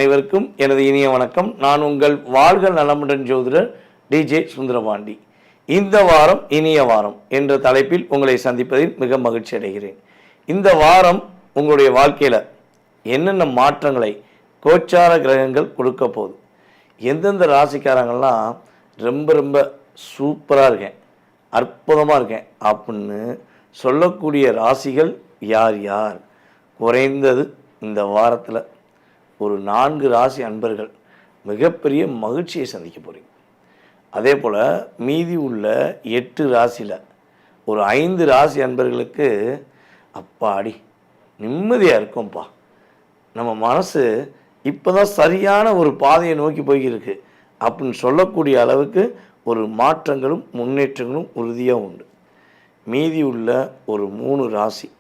அனைவருக்கும் எனது இனிய வணக்கம். நான் உங்கள் வாழ்க நலமுடன் ஜோதிடர் டிஜே சுந்தரபாண்டி. இந்த வாரம் இனிய வாரம் என்ற தலைப்பில் உங்களை சந்திப்பதில் மிக மகிழ்ச்சி அடைகிறேன். இந்த வாரம் உங்களுடைய வாழ்க்கையில் என்னென்ன மாற்றங்களை கோச்சார கிரகங்கள் கொடுக்க போகுது, எந்தெந்த ராசிக்காரங்கள்லாம் ரொம்ப ரொம்ப சூப்பராக இருக்கேன், அற்புதமாக இருக்கேன் அப்படின்னு சொல்லக்கூடிய ராசிகள் யார் யார்? குறைந்தது இந்த வாரத்தில் ஒரு 4 ராசி அன்பர்கள் மிகப்பெரிய மகிழ்ச்சியை சந்திக்க போகிறீங்க. அதே போல் மீதி உள்ள 8 ராசியில் ஒரு 5 ராசி அன்பர்களுக்கு அப்பாடி நிம்மதியாக இருக்கும்ப்பா, நம்ம மனசு இப்போ தான் சரியான ஒரு பாதையை நோக்கி போய்கிருக்கு அப்படின்னு சொல்லக்கூடிய அளவுக்கு ஒரு மாற்றங்களும் முன்னேற்றங்களும் உறுதியாக உண்டு. மீதி உள்ள ஒரு 3 ராசி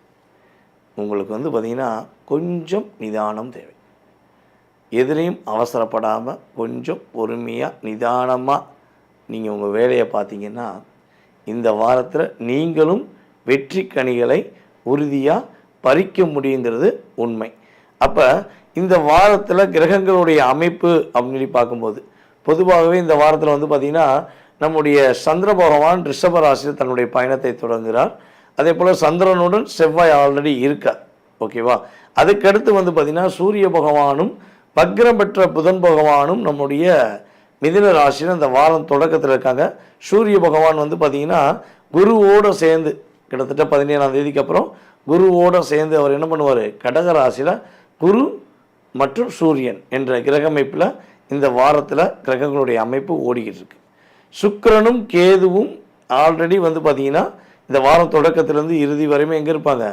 உங்களுக்கு பார்த்திங்கன்னா கொஞ்சம் நிதானம் தேவை. எதிலையும் அவசரப்படாமல் கொஞ்சம் பொறுமையாக நிதானமாக நீங்கள் உங்கள் வேலையை பார்த்தீங்கன்னா இந்த வாரத்தில் நீங்களும் வெற்றி கனிகளை உறுதியாக பறிக்க முடியுங்கிறது உண்மை. அப்போ இந்த வாரத்தில் கிரகங்களுடைய அமைப்பு அப்படின்னு சொல்லி பார்க்கும்போது பொதுவாகவே இந்த வாரத்தில் பார்த்திங்கன்னா நம்முடைய சந்திர பகவான் ரிஷப ராசியில் தன்னுடைய பயணத்தை தொடங்குகிறார். அதே போல் சந்திரனுடன் செவ்வாய் ஆல்ரெடி இருக்கார். ஓகேவா? அதுக்கடுத்து பார்த்திங்கன்னா சூரிய பகவானும் வக்ரம் பெற்ற புதன் பகவானும் நம்முடைய மிதுன ராசியில் இந்த வாரம் தொடக்கத்தில் இருக்காங்க. சூரிய பகவான் பார்த்திங்கன்னா குருவோடு சேர்ந்து கிட்டத்தட்ட 17ஆம் தேதிக்கு அப்புறம் குருவோடு சேர்ந்து அவர் என்ன பண்ணுவார், கடக ராசியில் குரு மற்றும் சூரியன் என்ற கிரக அமைப்பில் இந்த வாரத்தில் கிரகங்களுடைய அமைப்பு ஓடிக்கிட்டு இருக்கு. சுக்கிரனும் கேதுவும் ஆல்ரெடி பார்த்திங்கன்னா இந்த வாரம் தொடக்கத்திலேருந்து இறுதி வரையுமே எங்கே இருப்பாங்க,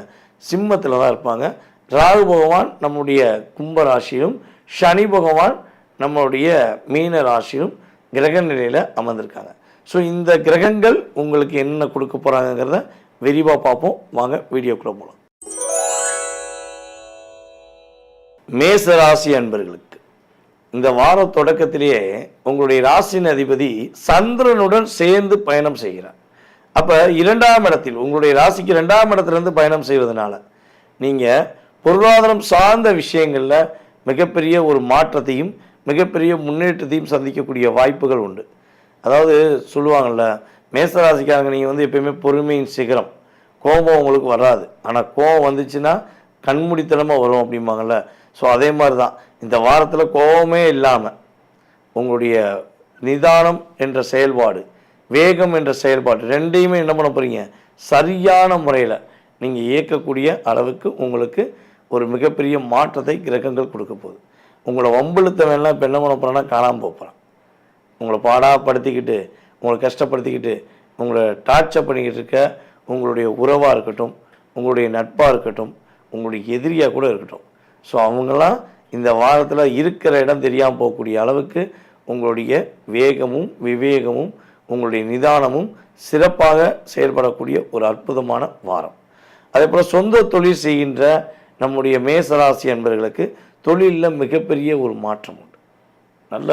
சிம்மத்தில் தான் இருப்பாங்க. ராகு பகவான் நம்முடைய கும்ப ராசியிலும் சனி பகவான் நம்மளுடைய மீன ராசியிலும் கிரக நிலையில் அமர்ந்திருக்காங்க. ஸோ இந்த கிரகங்கள் உங்களுக்கு என்ன கொடுக்க போகிறாங்கிறத விரிவாக பார்ப்போம். வாங்க வீடியோக்குள்ளே போகலாம். மேச ராசி அன்பர்களுக்கு இந்த வார தொடக்கத்திலேயே உங்களுடைய ராசியின் அதிபதி சந்திரனுடன் சேர்ந்து பயணம் செய்கிறார். அப்போ 2ஆம் இடத்தில் உங்களுடைய ராசிக்கு 2ஆம் இடத்துலேருந்து பயணம் செய்வதனால நீங்கள் பொருளாதாரம் சார்ந்த விஷயங்களில் மிகப்பெரிய ஒரு மாற்றத்தையும் மிகப்பெரிய முன்னேற்றத்தையும் சந்திக்கக்கூடிய வாய்ப்புகள் உண்டு. அதாவது சொல்லுவாங்கள்ல, மேசராசிக்காரங்க நீங்கள் எப்பயுமே பொறுமையின் சிகரம், கோபம் உங்களுக்கு வராது, ஆனால் கோபம் வந்துச்சுன்னா கண்மூடித்தனமாக வரும் அப்படிம்பாங்கள்ல. ஸோ அதே மாதிரி தான் இந்த வாரத்தில் கோபமே இல்லாமல் உங்களுடைய நிதானம் என்ற செயல்பாடு, வேகம் என்ற செயல்பாடு ரெண்டையுமே என்ன பண்ண போகிறீங்க, சரியான முறையில் நீங்கள் இயக்கக்கூடிய அளவுக்கு உங்களுக்கு ஒரு மிகப்பெரிய மாற்றத்தை கிரகங்கள் கொடுக்க போகுது. உங்களை வம்புழுத்தவெல்லாம் இப்போ என்ன பண்ண போகிறேன்னா காணாமல் போகிறான். உங்களை பாடாப்படுத்திக்கிட்டு உங்களை கஷ்டப்படுத்திக்கிட்டு உங்களை டார்ச்சர் பண்ணிக்கிட்டு இருக்க உங்களுடைய உறவாக இருக்கட்டும், உங்களுடைய நட்பாக இருக்கட்டும், உங்களுடைய எதிரியாக கூட இருக்கட்டும், ஸோ அவங்களாம் இந்த வாரத்தில் இருக்கிற இடம் தெரியாமல் போகக்கூடிய அளவுக்கு உங்களுடைய வேகமும் விவேகமும் உங்களுடைய நிதானமும் சிறப்பாக செயல்படக்கூடிய ஒரு அற்புதமான வாரம். அதே போல் சொந்த தொழில் செய்கின்ற நம்முடைய மேசராசி அன்பர்களுக்கு தொழிலில் மிகப்பெரிய ஒரு மாற்றம் உண்டு. நல்ல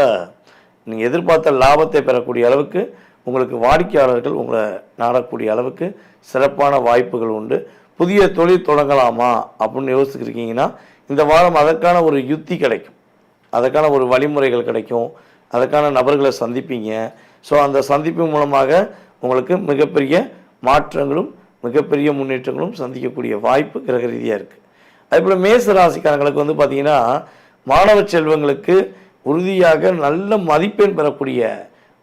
நீங்கள் எதிர்பார்த்த லாபத்தை பெறக்கூடிய அளவுக்கு உங்களுக்கு வாடிக்கையாளர்கள் உங்களை நாடக்கூடிய அளவுக்கு சிறப்பான வாய்ப்புகள் உண்டு. புதிய தொழில் தொடங்கலாமா அப்படின்னு யோசிச்சுருக்கீங்கன்னா இந்த வாரம் அதற்கான ஒரு யுக்தி கிடைக்கும், அதற்கான ஒரு வழிமுறைகள் கிடைக்கும், அதற்கான நபர்களை சந்திப்பீங்க. ஸோ அந்த சந்திப்பு மூலமாக உங்களுக்கு மிகப்பெரிய மாற்றங்களும் மிகப்பெரிய முன்னேற்றங்களும் சந்திக்கக்கூடிய வாய்ப்பு கிரக ரீதியாக இருக்குது. அதேபோல் மேச ராசிக்காரங்களுக்கு பார்த்திங்கன்னா மாணவ செல்வங்களுக்கு உறுதியாக நல்ல மதிப்பெண் பெறக்கூடிய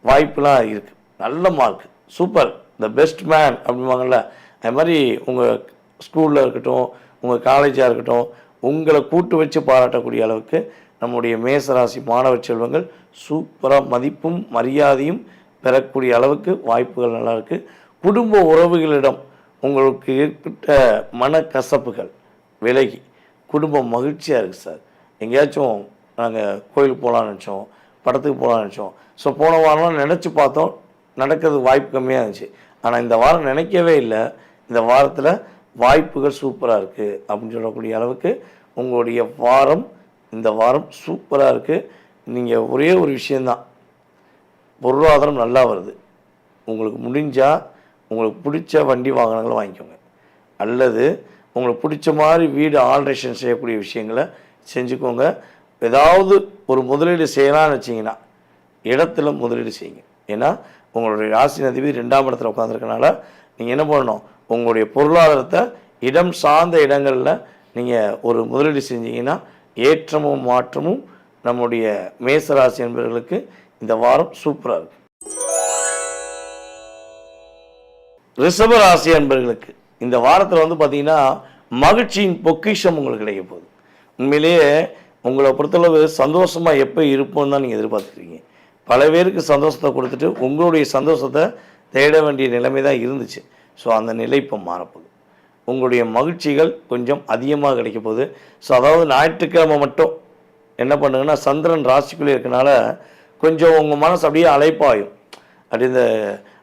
வாய்ப்புலாம் இருக்குது. நல்ல mark, super, the best man அப்படிம்பாங்கள்ல, அது மாதிரி உங்கள் ஸ்கூலில் இருக்கட்டும், உங்கள் காலேஜாக இருக்கட்டும், உங்களை கூட்டு வச்சு பாராட்டக்கூடிய அளவுக்கு நம்முடைய மேசராசி மாணவ செல்வங்கள் சூப்பராக மதிப்பும் மரியாதையும் பெறக்கூடிய அளவுக்கு வாய்ப்புகள் நல்லா இருக்குது. குடும்ப உறவுகளிடம் உங்களுக்கு ஏற்பட்ட மனக்கசப்புகள் விலகி குடும்பம் மகிழ்ச்சியாக இருக்குது. சார், எங்கேயாச்சும் நாங்கள் கோயிலுக்கு போகலான்னு நினச்சோம், படத்துக்கு போகலான்னு நினச்சோம், ஸோ போன வாரம்லாம் நினச்சி பார்த்தோம், நடக்கிறது வாய்ப்பு கம்மியாக இருந்துச்சு, ஆனால் இந்த வாரம் நினைக்கவே இல்லை, இந்த வாரத்தில் வாய்ப்புகள் சூப்பராக இருக்குது அப்படின்னு சொல்லக்கூடிய அளவுக்கு உங்களுடைய வாரம் இந்த வாரம் சூப்பராக இருக்குது. நீங்கள் ஒரே ஒரு விஷயந்தான், பொருளாதாரம் நல்லா வருது. உங்களுக்கு முடிஞ்சால் உங்களுக்கு பிடிச்ச வண்டி வாகனங்களை வாங்கிக்கோங்க, அல்லது உங்களுக்கு பிடிச்ச மாதிரி வீடு ஆல்ட்ரேஷன் செய்யக்கூடிய விஷயங்களை செஞ்சுக்கோங்க. ஏதாவது ஒரு முதலீடு செய்யலாம்னு வச்சிங்கன்னா இடத்துல முதலீடு செய்யுங்க. ஏன்னா உங்களுடைய ராசி அதிபதி 2ஆம் இடத்துல உட்காந்துருக்கனால நீங்கள் என்ன பண்ணணும், உங்களுடைய பொருளாதாரத்தை இடம் சார்ந்த இடங்களில் நீங்கள் ஒரு முதலீடு செஞ்சீங்கன்னா ஏற்றமும் மாற்றமும் நம்முடைய மேசராசி என்பவர்களுக்கு இந்த வாரம் சூப்பராக இருக்கும். ரிஷப ராசி என்பவர்களுக்கு இந்த வாரத்தில் வந்து பார்த்தீங்கன்னா மகிழ்ச்சியின் பொக்கிஷம் உங்களுக்கு கிடைக்க போகுது. உண்மையிலேயே உங்களை பொறுத்தளவு சந்தோஷமாக எப்போ இருப்போம்னு தான் நீங்கள் எதிர்பார்த்துருக்கீங்க. பல பேருக்கு சந்தோஷத்தை கொடுத்துட்டு உங்களுடைய சந்தோஷத்தை தேட வேண்டிய நிலைமை தான் இருந்துச்சு. ஸோ அந்த நிலை இப்போ மாறப்போகுது. உங்களுடைய மகிழ்ச்சிகள் கொஞ்சம் அதிகமாக கிடைக்க போகுது. ஸோ அதாவது ஞாயிற்றுக்கிழமை மட்டும் என்ன பண்ணுங்கன்னா சந்திரன் ராசிக்குள்ளே இருக்கனால கொஞ்சம் உங்கள் மனசு அப்படியே அலைப்பாயும். அப்படி இந்த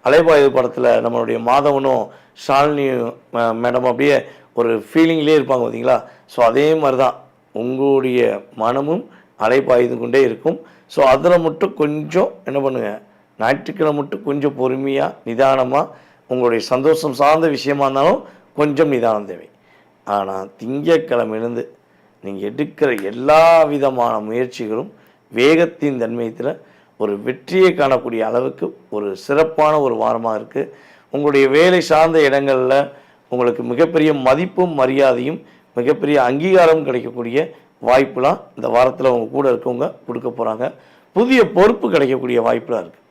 அலைப்பாயுது படத்தில் நம்மளுடைய மாதவனும் ஷாலினியும் மேடம் அப்படியே ஒரு ஃபீலிங்லேயே இருப்பாங்க பார்த்தீங்களா. ஸோ அதே மாதிரி தான் உங்களுடைய மனமும் அலைப்பாய்ந்து கொண்டே இருக்கும். ஸோ அதில் மட்டும் கொஞ்சம் என்ன பண்ணுங்கள், ஞாயிற்றுக்கிழமை மட்டும் கொஞ்சம் பொறுமையாக நிதானமாக உங்களுடைய சந்தோஷம் சார்ந்த விஷயமா இருந்தாலும் கொஞ்சம் நிதானம் தேவை. ஆனால் திங்கட்கிழமையிலேருந்து நீங்கள் எடுக்கிற எல்லா விதமான முயற்சிகளும் வேகத்தின் தன்மையத்தில் ஒரு வெற்றியை காணக்கூடிய அளவுக்கு ஒரு சிறப்பான ஒரு வாரமாக இருக்குது. உங்களுடைய வேலை சார்ந்த இடங்களில் உங்களுக்கு மிகப்பெரிய மதிப்பும் மரியாதையும் மிகப்பெரிய அங்கீகாரம் கிடைக்கக்கூடிய வாய்ப்புலாம் இந்த வாரத்தில் உங்கள் கூட இருக்கவங்க கொடுக்க போகிறாங்க. புதிய பொறுப்பு கிடைக்கக்கூடிய வாய்ப்புலாம் இருக்குது.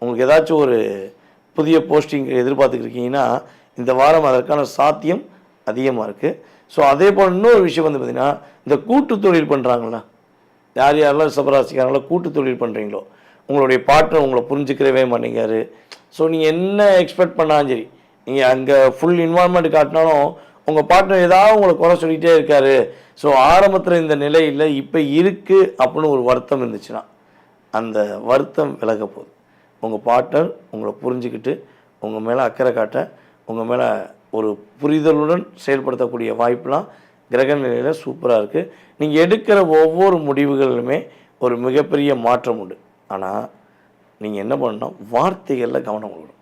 உங்களுக்கு ஏதாச்சும் ஒரு புதிய போஸ்டிங் எதிர்பார்த்துக்கிருக்கீங்கன்னா இந்த வாரம் அதற்கான சாத்தியம் அதிகமாக இருக்குது. ஸோ அதே போல் இன்னொரு விஷயம் வந்து பார்த்திங்கன்னா இந்த கூட்டு தொழில் பண்ணுறாங்களா, யார் யாரெல்லாம் ரிஷபராசிக்காரங்களோ கூட்டு தொழில் பண்ணுறீங்களோ உங்களுடைய பார்ட்னர் உங்களை புரிஞ்சுக்கிறவே மாட்டேங்காரு. ஸோ நீங்கள் என்ன எக்ஸ்பெக்ட் பண்ணாலும் சரி, நீங்கள் அங்கே ஃபுல் இன்வால்மெண்ட் காட்டினாலும் உங்கள் பார்ட்னர் ஏதாவது உங்களை குறை சொல்லிகிட்டே இருக்காரு. ஸோ ஆரம்பத்தில் இந்த நிலை இல்லை, இப்போ இருக்குது அப்படின்னு ஒரு வருத்தம் இருந்துச்சுன்னா அந்த வருத்தம் விலக போகுது. உங்கள் பார்ட்னர் உங்களை புரிஞ்சுக்கிட்டு உங்கள் மேலே அக்கறை காட்ட உங்கள் மேலே ஒரு புரிதலுடன் செயல்படுத்தக்கூடிய வாய்ப்பெலாம் கிரக நிலையில் சூப்பராக இருக்குது. நீங்கள் எடுக்கிற ஒவ்வொரு முடிவுகளிலுமே ஒரு மிகப்பெரிய மாற்றம் உண்டு. ஆனால் நீங்கள் என்ன பண்ணணும், வார்த்தைகளில் கவனம் கொடுக்கணும்.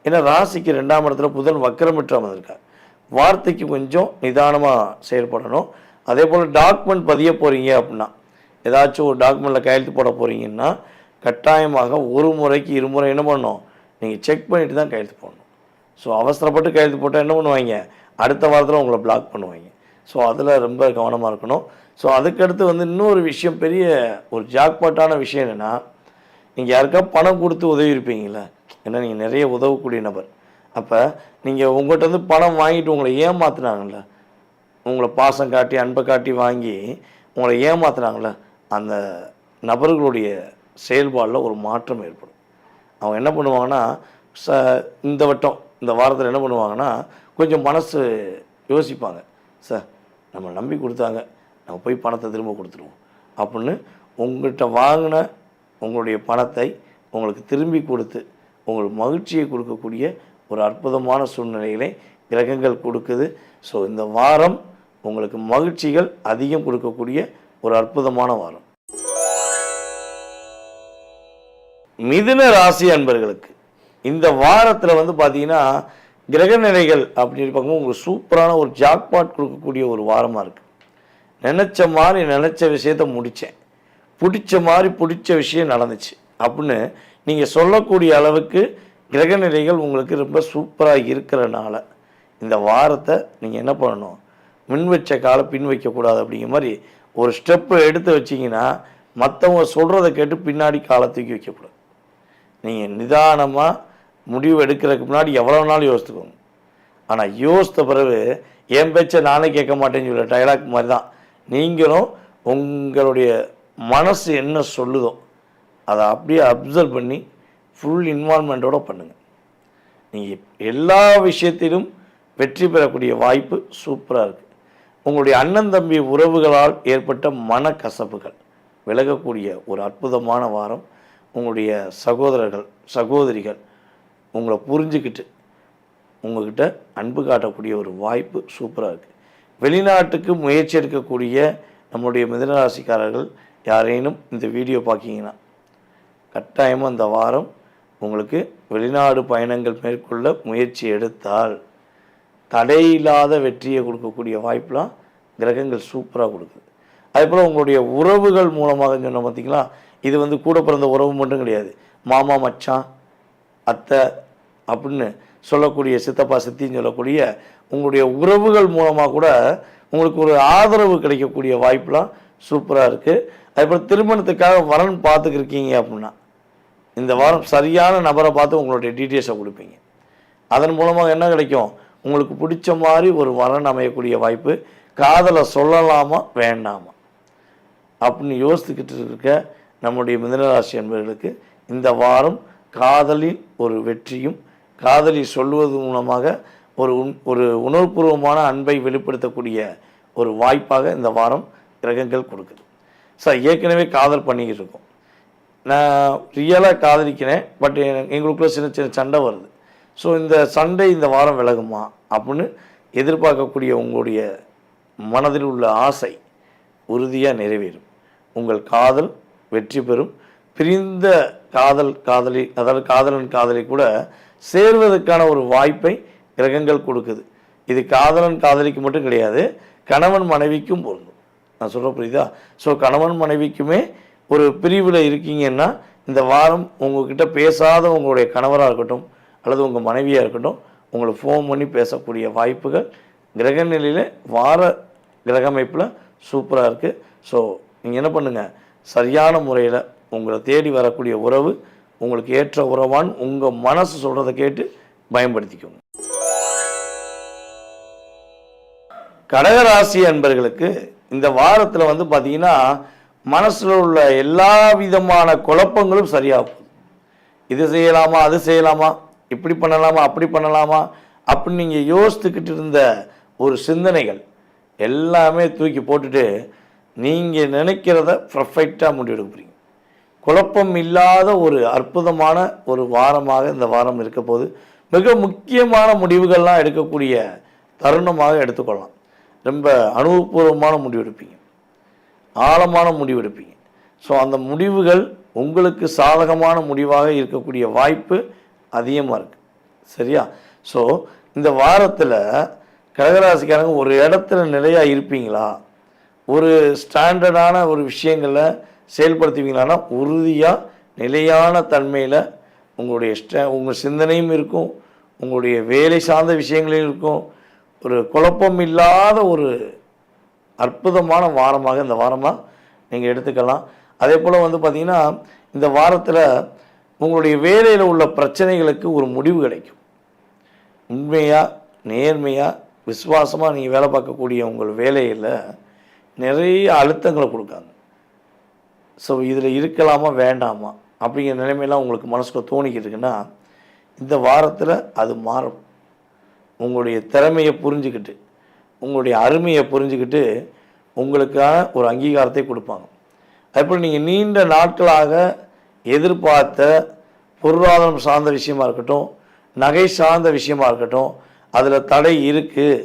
ஏன்னா ராசிக்கு 2ஆம் இடத்துல புதன் வக்கரமிட்டு அமர்ந்திருக்கார். வார்த்தைக்கு கொஞ்சம் நிதானமாக செயல்படணும். அதே போல் டாக்குமெண்ட் பதிய போகிறீங்க அப்படின்னா, ஏதாச்சும் ஒரு டாக்குமெண்ட்டில் கையெழுத்து போட போகிறீங்கன்னா கட்டாயமாக ஒரு முறைக்கு இருமுறை என்ன பண்ணணும், நீங்கள் செக் பண்ணிவிட்டு தான் கையெழுத்து போடணும். ஸோ அவசரப்பட்டு கையெழுத்து போட்டால் என்ன பண்ணுவாங்க, அடுத்த வாரத்தில் உங்களை பிளாக் பண்ணுவாங்க. ஸோ அதில் ரொம்ப கவனமாக இருக்கணும். ஸோ அதுக்கடுத்து வந்து இன்னொரு விஷயம், பெரிய ஒரு ஜாக்பாட்டான விஷயம் என்னென்னா, நீங்கள் யாருக்கா பணம் கொடுத்து உதவி இருப்பீங்களே, ஏன்னா நீங்கள் நிறைய உதவக்கூடிய நபர். அப்போ நீங்கள் உங்கள்கிட்ட வந்து பணம் வாங்கிட்டு உங்களை ஏமாத்துனாங்கள்ல, உங்களை பாசம் காட்டி அன்பை காட்டி வாங்கி உங்களை ஏமாத்துனாங்கள்ல, அந்த நபர்களுடைய செயல்பாடில் ஒரு மாற்றம் ஏற்படும். அவங்க என்ன பண்ணுவாங்கன்னா இந்த வட்டம் இந்த வாரத்தில் என்ன பண்ணுவாங்கன்னா கொஞ்சம் மனசு யோசிப்பாங்க, சார் நம்ம நம்பி கொடுத்தாங்க, நம்ம போய் பணத்தை திரும்ப கொடுத்துருவோம் அப்படின்னு உங்கள்கிட்ட வாங்கின உங்களுடைய பணத்தை உங்களுக்கு திரும்பி கொடுத்து உங்களுக்கு மகிழ்ச்சியை கொடுக்கக்கூடிய ஒரு அற்புதமான சூழ்நிலைகளை கிரகங்கள் கொடுக்குது. ஸோ இந்த வாரம் உங்களுக்கு மகிழ்ச்சிகள் அதிகம் கொடுக்கக்கூடிய ஒரு அற்புதமான வாரம். மிதுன ராசி அன்பர்களுக்கு இந்த வாரத்தில் வந்து பார்த்தீங்கன்னா கிரக நிலைகள் அப்படின்னு பார்க்கும்போது உங்களுக்கு சூப்பரான ஒரு ஜாக்பாட் கொடுக்கக்கூடிய ஒரு வாரமாக இருக்குது. நினச்ச மாதிரி நினச்ச விஷயத்த முடித்தேன், பிடிச்ச மாதிரி பிடிச்ச விஷயம் நடந்துச்சு அப்படின்னு நீங்கள் சொல்லக்கூடிய அளவுக்கு கிரக நிலைகள் உங்களுக்கு ரொம்ப சூப்பராக இருக்கிறனால இந்த வாரத்தை நீங்கள் என்ன பண்ணணும், முன் வச்ச காலை பின் வைக்கக்கூடாது. அப்படிங்கிற மாதிரி ஒரு ஸ்டெப்பு எடுத்து வச்சிங்கன்னா மற்றவங்க சொல்கிறத கேட்டு பின்னாடி காலை தூக்கி வைக்கக்கூடாது. நீங்கள் நிதானமாக முடிவு எடுக்கிறதுக்கு முன்னாடி எவ்வளோ நாள் யோசித்துக்கோங்க. ஆனால் யோசித்த பிறகு என் பேச்சை நானே கேட்க மாட்டேன்னு சொல்ல டைலாக் மாதிரி தான் நீங்களும் உங்களுடைய மனசு என்ன சொல்லுதோ அதை அப்படியே அப்சர்வ் பண்ணி ஃபுல் இன்வால்மெண்ட்டோடு பண்ணுங்கள். நீங்கள் எல்லா விஷயத்திலும் வெற்றி பெறக்கூடிய வாய்ப்பு சூப்பராக இருக்குது. உங்களுடைய அண்ணன் தம்பி உறவுகளால் ஏற்பட்ட மனக்கசப்புகள் விலகக்கூடிய ஒரு அற்புதமான வாரம். உங்களுடைய சகோதரர்கள் சகோதரிகள் உங்களை புரிஞ்சுக்கிட்டு உங்கள்கிட்ட அன்பு காட்டக்கூடிய ஒரு வாய்ப்பு சூப்பராக இருக்குது. வெளிநாட்டுக்கு முயற்சி எடுக்கக்கூடிய நம்முடைய மிதுனராசிக்காரர்கள் யாரேனும் இந்த வீடியோ பார்க்கிங்கன்னா கட்டாயமாக இந்த வாரம் உங்களுக்கு வெளிநாடு பயணங்கள் மேற்கொள்ள முயற்சி எடுத்தால் தடையில்லாத வெற்றியை கொடுக்கக்கூடிய வாய்ப்பெலாம் கிரகங்கள் சூப்பராக கொடுக்குது. அதே போல் உங்களுடைய உறவுகள் மூலமாக சொன்ன பார்த்தீங்களா, இது வந்து கூட பிறந்த உறவு மட்டும் கிடையாது, மாமா மச்சான் அத்தை அப்படின்னு சொல்லக்கூடிய சித்தப்பா சித்தின்னு சொல்லக்கூடிய உங்களுடைய உறவுகள் மூலமாக கூட உங்களுக்கு ஒரு ஆதரவு கிடைக்கக்கூடிய வாய்ப்புலாம் சூப்பராக இருக்குது. அதேபோல் திருமணத்துக்காக வரன் பார்த்துக்கிருக்கீங்க அப்படின்னா இந்த வாரம் சரியான நபரை பார்த்து உங்களுடைய டீட்டெயில்ஸை கொடுப்பீங்க. அதன் மூலமாக என்ன கிடைக்கும், உங்களுக்கு பிடிச்ச மாதிரி ஒரு வரன் அமையக்கூடிய வாய்ப்பு. காதலை சொல்லலாமா வேண்டாமா அப்படின்னு யோசித்துக்கிட்டு இருக்க நம்முடைய மிதுனராசி என்பவர்களுக்கு இந்த வாரம் காதலில் ஒரு வெற்றியும், காதலி சொல்லுவது மூலமாக ஒரு உணர்வுபூர்வமான அன்பை வெளிப்படுத்தக்கூடிய ஒரு வாய்ப்பாக இந்த வாரம் கிரகங்கள் கொடுக்குது. சார் ஏற்கனவே காதல் பண்ணிக்கிட்டு இருக்கோம், நான் ரியலாக காதலிக்கிறேன், பட் எங்களுக்குள்ள சின்ன சின்ன சண்டை வருது. ஸோ இந்த சண்டை இந்த வாரம் விலகுமா அப்படின்னு எதிர்பார்க்கக்கூடிய உங்களுடைய மனதில் உள்ள ஆசை உறுதியாக நிறைவேறும். உங்கள் காதல் வெற்றி பெறும். பிரிந்த காதலி அதாவது காதலன் காதலி கூட சேர்வதற்கான ஒரு வாய்ப்பை கிரகங்கள் கொடுக்குது. இது காதலன் காதலிக்கு மட்டும் கிடையாது, கணவன் மனைவிக்கும் பொருந்தும். நான் சொல்கிற புரியுதா? ஸோ கணவன் மனைவிக்குமே ஒரு பிரிவில் இருக்கீங்கன்னா இந்த வாரம் உங்கள்கிட்ட பேசாத உங்களுடைய கணவராக இருக்கட்டும் அல்லது உங்கள் மனைவியாக இருக்கட்டும் உங்களை ஃபோன் பண்ணி பேசக்கூடிய வாய்ப்புகள் கிரக நிலையில் வார கிரக அமைப்பில் சூப்பராக இருக்குது. ஸோ நீங்கள் என்ன பண்ணுங்கள், சரியான முறையில் உங்களை தேடி வரக்கூடிய உறவு உங்களுக்கு ஏற்ற உறவான்னு உங்கள் மனசு சொல்கிறத கேட்டு பயன்படுத்திக்கோங்க. கடகராசி அன்பர்களுக்கு இந்த வாரத்தில் வந்து பார்த்தீங்கன்னா மனசில் உள்ள எல்லா விதமான குழப்பங்களும் சரியாகும். இது செய்யலாமா அது செய்யலாமா, இப்படி பண்ணலாமா அப்படி பண்ணலாமா அப்படின்னு நீங்கள் யோசித்துக்கிட்டு இருந்த ஒரு சிந்தனைகள் எல்லாமே தூக்கி போட்டுட்டு நீங்கள் நினைக்கிறத பர்ஃபெக்டாக முடிவெடுக்க போகிறீங்க. குழப்பம் இல்லாத ஒரு அற்புதமான ஒரு வாரமாக இந்த வாரம் இருக்க போது மிக முக்கியமான முடிவுகள்லாம் எடுக்கக்கூடிய தருணமாக எடுத்துக்கொள்ளலாம். ரொம்ப அனுபவபூர்வமான முடிவெடுப்பீங்க, ஆழமான முடிவெடுப்பீங்க. ஸோ அந்த முடிவுகள் உங்களுக்கு சாதகமான முடிவாக இருக்கக்கூடிய வாய்ப்பு அதிகமாக இருக்குது. சரியா? ஸோ இந்த வாரத்தில் கடகராசிக்காரங்க ஒரு இடத்துல நிலையாக இருப்பீங்களா, ஒரு ஸ்டாண்டர்டான ஒரு விஷயங்களை செயல்படுத்துவீங்களான்னா உறுதியாக நிலையான தன்மையில் உங்கள் சிந்தனையும் இருக்கும், உங்களுடைய வேலை சார்ந்த விஷயங்களும் இருக்கும். ஒரு குழப்பம் இல்லாத ஒரு அற்புதமான வாரமாக இந்த வாரமாக நீங்கள் எடுத்துக்கலாம். அதே போல் வந்து பார்த்திங்கன்னா இந்த வாரத்தில் உங்களுடைய வேலையில் உள்ள பிரச்சனைகளுக்கு ஒரு முடிவு கிடைக்கும். உண்மையாக நேர்மையாக விசுவாசமாக நீங்கள் வேலை பார்க்கக்கூடிய உங்கள் வேலையில் நிறைய அழுத்தங்களை கொடுக்காங்க. ஸோ இதில் இருக்கலாமா வேண்டாமா அப்படிங்கிற நிலைமையெல்லாம் உங்களுக்கு மனசுக்குள்ள தோணிக்கிட்டு இருக்குன்னா இந்த வாரத்தில் அது மாறும். உங்களுடைய திறமையை புரிஞ்சுக்கிட்டு உங்களுடைய அருமையை புரிஞ்சுக்கிட்டு உங்களுக்கான ஒரு அங்கீகாரத்தை கொடுப்பாங்க. அதேபோல் நீங்கள் நீண்ட நாட்களாக எதிர்பார்த்த பொருளாதாரம் சார்ந்த விஷயமா இருக்கட்டும், நகை சார்ந்த விஷயமா இருக்கட்டும், அதில் தடை இருக்குது,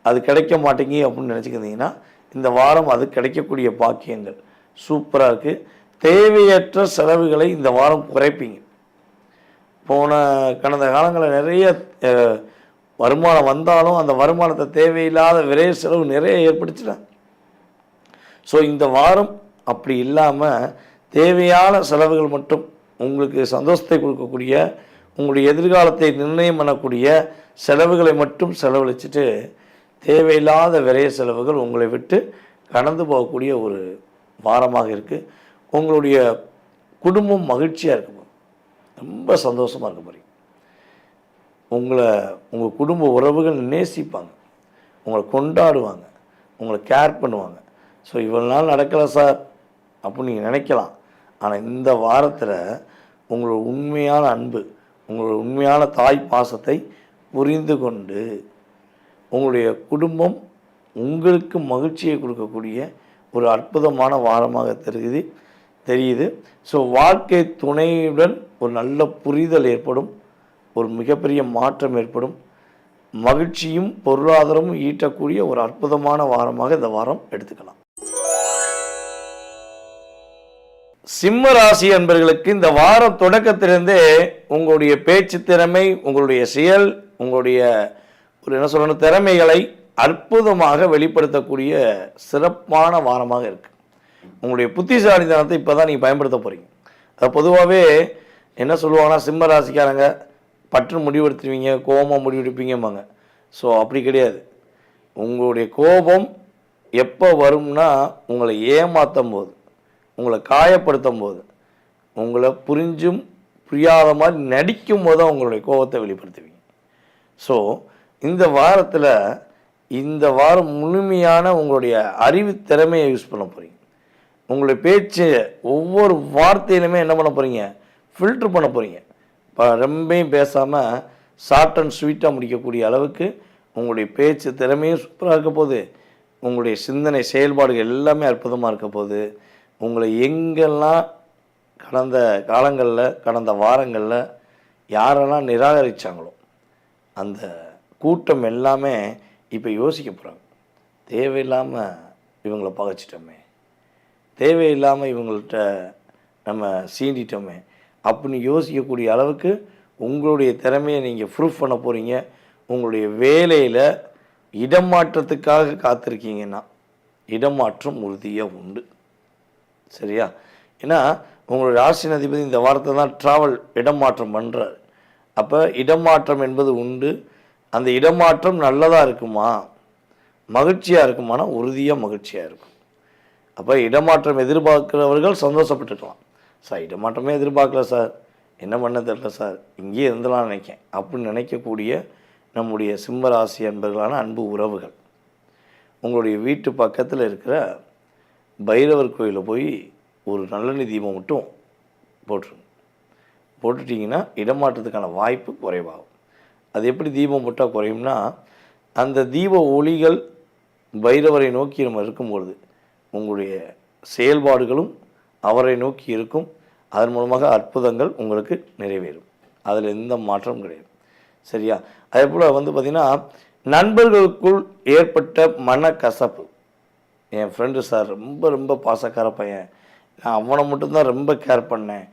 அது கிடைக்க மாட்டேங்கி அப்படின்னு நினச்சிக்கிட்டிங்கன்னா இந்த வாரம் அது கிடைக்கக்கூடிய பாக்கியங்கள் சூப்பராக இருக்குது. தேவையற்ற செலவுகளை இந்த வாரம் குறைப்பீங்க. கடந்த காலங்களில் நிறைய வருமானம் வந்தாலும் அந்த வருமானத்தை தேவையில்லாத விரைய செலவு நிறைய ஏற்படுத்திட்டாங்க. ஸோ இந்த வாரம் அப்படி இல்லாமல் தேவையான செலவுகள் மட்டும் உங்களுக்கு சந்தோஷத்தை கொடுக்கக்கூடிய உங்களுடைய எதிர்காலத்தை நிர்ணயம் பண்ணக்கூடிய செலவுகளை மட்டும் செலவழிச்சிட்டு தேவையில்லாத விரைய செலவுகள் உங்களை விட்டு கடந்து போகக்கூடிய ஒரு வாரமாக இருக்குது. உங்களுடைய குடும்பம் மகிழ்ச்சியாக இருக்கும், ரொம்ப சந்தோஷமாக இருக்க போகிறீங்க. உங்கள் குடும்ப உறவுகள் நேசிப்பாங்க, உங்களை கொண்டாடுவாங்க, உங்களை கேர் பண்ணுவாங்க. ஸோ இவ்வளோ நாள் நடக்கலை சார் அப்படின்னு நீங்கள் நினைக்கலாம். ஆனால் இந்த வாரத்தில் உங்களோட உண்மையான அன்பு, உங்களோட உண்மையான தாய் பாசத்தை புரிந்து கொண்டு உங்களுடைய குடும்பம் உங்களுக்கு மகிழ்ச்சியை கொடுக்கக்கூடிய ஒரு அற்புதமான வாரமாக தெரியுது. ஸோ வாழ்க்கை துணையுடன் ஒரு நல்ல புரிதல் ஏற்படும், ஒரு மிகப்பெரிய மாற்றம் ஏற்படும், மகிழ்ச்சியும் பொருளாதாரமும் ஈட்டக்கூடிய ஒரு அற்புதமான வாரமாக இந்த வாரம் எடுத்துக்கலாம். சிம்ம ராசி என்பவர்களுக்கு இந்த வாரம் தொடக்கத்திலிருந்தே உங்களுடைய பேச்சு திறமை, உங்களுடைய செயல், உங்களுடைய ஒரு என்ன சொல்லணும் திறமைகளை அற்புதமாக வெளிப்படுத்தக்கூடிய சிறப்பான வாரமாக இருக்குது. உங்களுடைய புத்திசாலித்தனத்தை இப்போ தான் நீங்கள் பயன்படுத்த போகிறீங்க. அது பொதுவாகவே என்ன சொல்லுவாங்கன்னா, சிம்ம ராசிக்காரங்க பற்று முடிவெடுத்துருவீங்க, கோபமாக முடிவெடுப்பீங்கம்பாங்க. ஸோ அப்படி கிடையாது. உங்களுடைய கோபம் எப்போ வரும்னா, உங்களை ஏமாற்றும் போது, உங்களை காயப்படுத்தும் போது, உங்களை புரிஞ்சும் புரியாத மாதிரி நடிக்கும் போது தான் உங்களுடைய கோபத்தை வெளிப்படுத்துவீங்க. ஸோ இந்த வாரத்தில் இந்த வாரம் முழுமையான உங்களுடைய அறிவு திறமையை யூஸ் பண்ண போகிறீங்க. உங்களுடைய பேச்சு ஒவ்வொரு வார்த்தையிலுமே என்ன பண்ண போகிறீங்க, ஃபில்ட்ரு பண்ண போகிறீங்க. இப்போ ரொம்பையும் பேசாமல் ஷார்ட் அண்ட் ஸ்வீட்டாக முடிக்கக்கூடிய அளவுக்கு உங்களுடைய பேச்சு திறமையும் சூப்பராக இருக்க போகுது. உங்களுடைய சிந்தனை செயல்பாடுகள் எல்லாமே அற்புதமாக இருக்க போகுது. உங்களை எங்கெல்லாம் கடந்த காலங்களில் கடந்த வாரங்களில் யாரெல்லாம் நிராகரித்தாங்களோ அந்த கூட்டம் எல்லாமே இப்போ யோசிக்க போகிறாங்க. தேவையில்லாமல் இவங்களை பகைச்சிட்டோமே, தேவையில்லாமல் இவங்கள்ட்ட நம்ம சீண்டிட்டோமே அப்படின்னு யோசிக்கக்கூடிய அளவுக்கு உங்களுடைய திறமையை நீங்கள் ப்ரூஃப் பண்ண போகிறீங்க. உங்களுடைய வேலையில் இடமாற்றத்துக்காக காத்திருக்கீங்கன்னா இடமாற்றம் உறுதியாக உண்டு. சரியா? ஏன்னா உங்களுடைய ராசி அதிபதி இந்த வாரத்தை தான் ட்ராவல் இடமாற்றம் பண்ணுறாரு. அப்போ இடமாற்றம் என்பது உண்டு. அந்த இடமாற்றம் நல்லதாக இருக்குமா, மகிழ்ச்சியாக இருக்குமானா உறுதியாக மகிழ்ச்சியாக இருக்கும். அப்போ இடமாற்றம் எதிர்பார்க்குறவர்கள் சந்தோஷப்பட்டுக்கலாம். சார் இடமாற்றமே எதிர்பார்க்கல சார், என்ன பண்ண தெரியல சார், இங்கேயே இருந்தலாம் நினைக்கேன் அப்படின்னு நினைக்கக்கூடிய நம்முடைய சிம்ம ராசி அன்பர்களான அன்பு உறவுகள், உங்களுடைய வீட்டு பக்கத்தில் இருக்கிற பைரவர் கோயிலில் போய் ஒரு நல்லெண்ணெய் தீபம் மட்டும் போட்டுருங்க. போட்டுட்டிங்கன்னா இடமாற்றத்துக்கான வாய்ப்பு குறைவாகும். அது எப்படி தீபம் போட்டால் குறையும்னா, அந்த தீப ஒளிகள் பைரவரை நோக்கி நம்ம இருக்கும்பொழுது உங்களுடைய செயல்பாடுகளும் அவரை நோக்கி இருக்கும். அதன் மூலமாக அற்புதங்கள் உங்களுக்கு நிறைவேறும். அதில் எந்த மாற்றமும் கிடையாது. சரியா? அதே போல் பார்த்திங்கன்னா, நண்பர்களுக்குள் ஏற்பட்ட மனக்கசப்பு. என் ஃப்ரெண்டு சார் ரொம்ப ரொம்ப பாசக்கார பையன், நான் அவனை மட்டும்தான் ரொம்ப கேர் பண்ணேன்.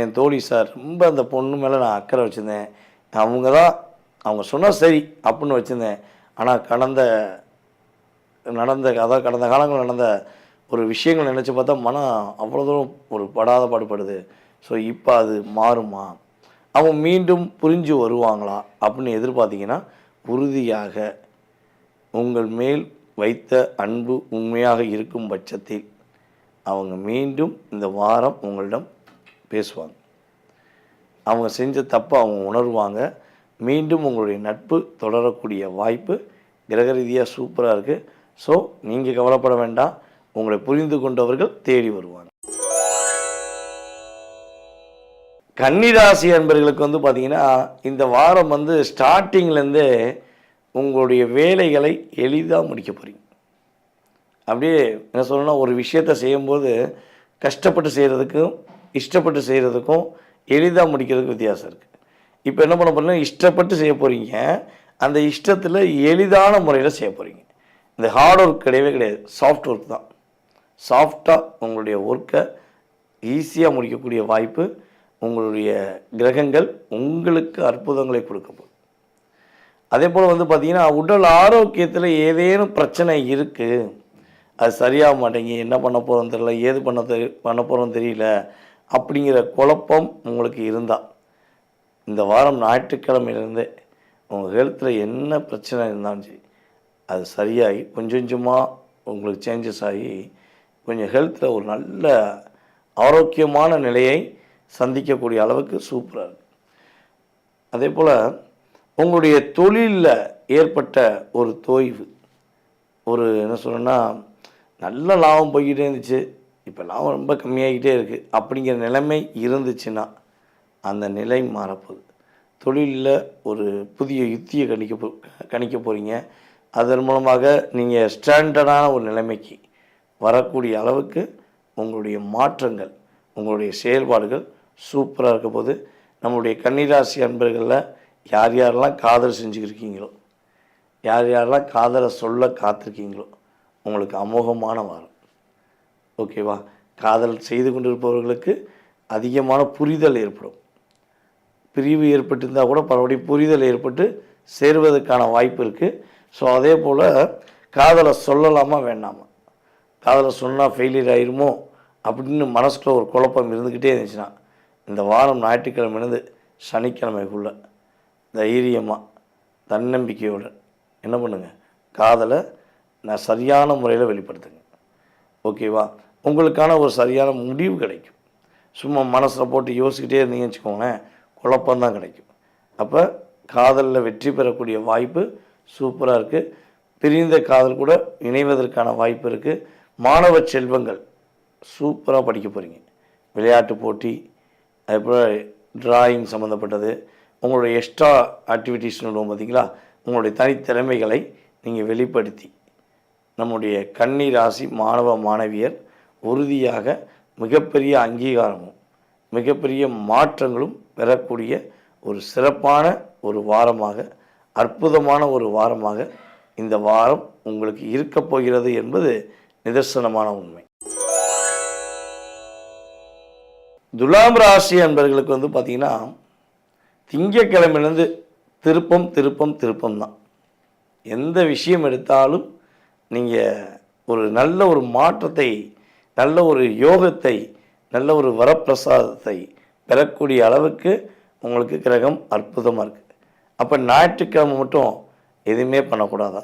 என் தோழி சார் ரொம்ப அந்த பொண்ணு மேலே நான் அக்கறை வச்சுருந்தேன், அவங்க சொன்னால் சரி அப்படின்னு வச்சுருந்தேன். ஆனால் கடந்த காலங்களில் நடந்த ஒரு விஷயங்கள் நினச்சி பார்த்தா மனம் அவ்வளோ தூரம் ஒரு படாத பாடுபடுது. ஸோ இப்போ அது மாறுமா, அவங்க மீண்டும் புரிஞ்சு வருவாங்களா அப்படின்னு எதிர்பார்த்தீங்கன்னா, உறுதியாக உங்கள் மேல் வைத்த அன்பு உண்மையாக இருக்கும் பட்சத்தில் அவங்க மீண்டும் இந்த வாரம் உங்களிடம் பேசுவாங்க. அவங்க செஞ்ச தப்பை அவங்க உணர்வாங்க. மீண்டும் உங்களுடைய நட்பு தொடரக்கூடிய வாய்ப்பு கிரக ரீதியாக சூப்பராக இருக்குது. ஸோ நீங்கள் கவலைப்பட வேண்டாம், உங்களை புரிந்து கொண்டவர்கள் தேடி வருவாங்க. கன்னிராசி அன்பர்களுக்கு பார்த்தீங்கன்னா, இந்த வாரம் ஸ்டார்டிங்லேருந்தே உங்களுடைய வேலைகளை எளிதாக முடிக்க போகிறீங்க. அப்படியே என்ன சொல்லணும்னா, ஒரு விஷயத்தை செய்யும்போது கஷ்டப்பட்டு செய்கிறதுக்கும் இஷ்டப்பட்டு செய்கிறதுக்கும் எளிதாக முடிக்கிறதுக்கு வித்தியாசம் இருக்குது. இப்போ என்ன பண்ண போகிறீங்கன்னா, இஷ்டப்பட்டு செய்ய போகிறீங்க, அந்த இஷ்டத்தில் எளிதான முறையில் செய்ய போகிறீங்க. இந்த ஹார்ட் ஒர்க் கிடையவே கிடையாது, சாஃப்ட் ஒர்க் தான். சாஃப்டாக உங்களுடைய ஒர்க்கை ஈஸியாக முடிக்கக்கூடிய வாய்ப்பு உங்களுடைய கிரகங்கள் உங்களுக்கு அற்புதங்களை கொடுக்க போகுது. அதே போல் பார்த்திங்கன்னா, உடல் ஆரோக்கியத்தில் ஏதேனும் பிரச்சனை இருக்குது, அது சரியாக மாட்டேங்கி, என்ன பண்ண போகிறோன்னு தெரியல, ஏது பண்ண போகிறோன்னு தெரியல அப்படிங்கிற குழப்பம் உங்களுக்கு இருந்தால், இந்த வாரம் ஞாயிற்றுக்கிழமையிலேருந்தே உங்கள் ஹெல்த்தில் என்ன பிரச்சனை இருந்தாலும் சரி, அது சரியாகி கொஞ்சம் கொஞ்சமாக உங்களுக்கு சேஞ்சஸ் ஆகி கொஞ்சம் ஹெல்த்தில் ஒரு நல்ல ஆரோக்கியமான நிலையை சந்திக்கக்கூடிய அளவுக்கு சூப்பராக இருக்குது. அதே போல் உங்களுடைய தொழிலில் ஏற்பட்ட ஒரு தொய்வு, ஒரு என்ன சொல்லணும்னா, நல்ல லாபம் போய்கிட்டே இருந்துச்சு, இப்போ லாபம் ரொம்ப கம்மியாகிட்டே இருக்குது அப்படிங்கிற நிலைமை இருந்துச்சுன்னா அந்த நிலை மாறப்போகுது. தொழிலில் ஒரு புதிய யுத்தியை கணிக்க போகிறீங்க. அதன் மூலமாக நீங்கள் ஸ்டாண்டர்டான ஒரு நிலைமைக்கு வரக்கூடிய அளவுக்கு உங்களுடைய மாற்றங்கள், உங்களுடைய செயல்பாடுகள் சூப்பராக இருக்க போது. நம்மளுடைய கன்னிராசி அன்பர்களில் யார் யாரெல்லாம் காதல் செஞ்சுக்கிருக்கீங்களோ, யார் யாரெல்லாம் காதலை சொல்ல காத்திருக்கீங்களோ, உங்களுக்கு அமோகமான வாரம். ஓகேவா? காதல் செய்து கொண்டிருப்பவர்களுக்கு அதிகமான புரிதல் ஏற்படும். பிரிவு ஏற்பட்டிருந்தால் கூட பரவாயில்ல, புரிதல் ஏற்பட்டு சேருவதற்கான வாய்ப்பு இருக்குது. ஸோ அதே போல் காதலை சொல்லலாமா வேண்டாமா, காதலை சொன்னால் ஃபெயிலியர் ஆயிருமோ அப்படின்னு மனசுக்குள்ள ஒரு குழப்பம் இருந்துக்கிட்டே இருந்துச்சுன்னா, இந்த வாரம் ஞாயிற்றுக்கிழமையிலேருந்து சனிக்கிழமைக்குள்ளே தைரியமாக தன்னம்பிக்கையோடு என்ன பண்ணுங்கள், காதலை நான் சரியான முறையில் வெளிப்படுத்துங்க. ஓகேவா? உங்களுக்கான ஒரு சரியான முடிவு கிடைக்கும். சும்மா மனசில் போட்டு யோசிக்கிட்டே இருந்தீங்கன்னு வச்சுக்கோங்களேன், குழப்பம்தான் கிடைக்கும். அப்போ காதலில் வெற்றி பெறக்கூடிய வாய்ப்பு சூப்பராக இருக்குது. பிரிந்த காதல் கூட இணைவதற்கான வாய்ப்பு இருக்குது. மாணவ செல்வங்கள் சூப்பராக படிக்க போகிறீங்க. விளையாட்டு போட்டி, அதுபோல் டிராயிங் சம்மந்தப்பட்டது, உங்களுடைய எக்ஸ்ட்ரா ஆக்டிவிட்டீஸ்னு விடுவோம் பார்த்தீங்களா, உங்களுடைய தனித்திறமைகளை நீங்கள் வெளிப்படுத்தி நம்முடைய கன்னி ராசி மாணவ மாணவியர் உறுதியாக மிகப்பெரிய அங்கீகாரமும் மிகப்பெரிய மாற்றங்களும் பெறக்கூடிய ஒரு சிறப்பான ஒரு வாரமாக, அற்புதமான ஒரு வாரமாக இந்த வாரம் உங்களுக்கு இருக்கப் போகிறது என்பது நிதர்சனமான உண்மை. துலாம் ராசி அன்பர்களுக்கு பார்த்திங்கன்னா, திங்கக்கிழமையிலேருந்து திருப்பம் திருப்பம் திருப்பம் தான். எந்த விஷயம் எடுத்தாலும் நீங்கள் ஒரு நல்ல ஒரு மாற்றத்தை, நல்ல ஒரு யோகத்தை, நல்ல ஒரு வரப்பிரசாதத்தை பெறக்கூடிய அளவுக்கு உங்களுக்கு கிரகம் அற்புதமாக இருக்குது. அப்போ ஞாயிற்றுக்கிழமை மட்டும் எதுவுமே பண்ணக்கூடாதா,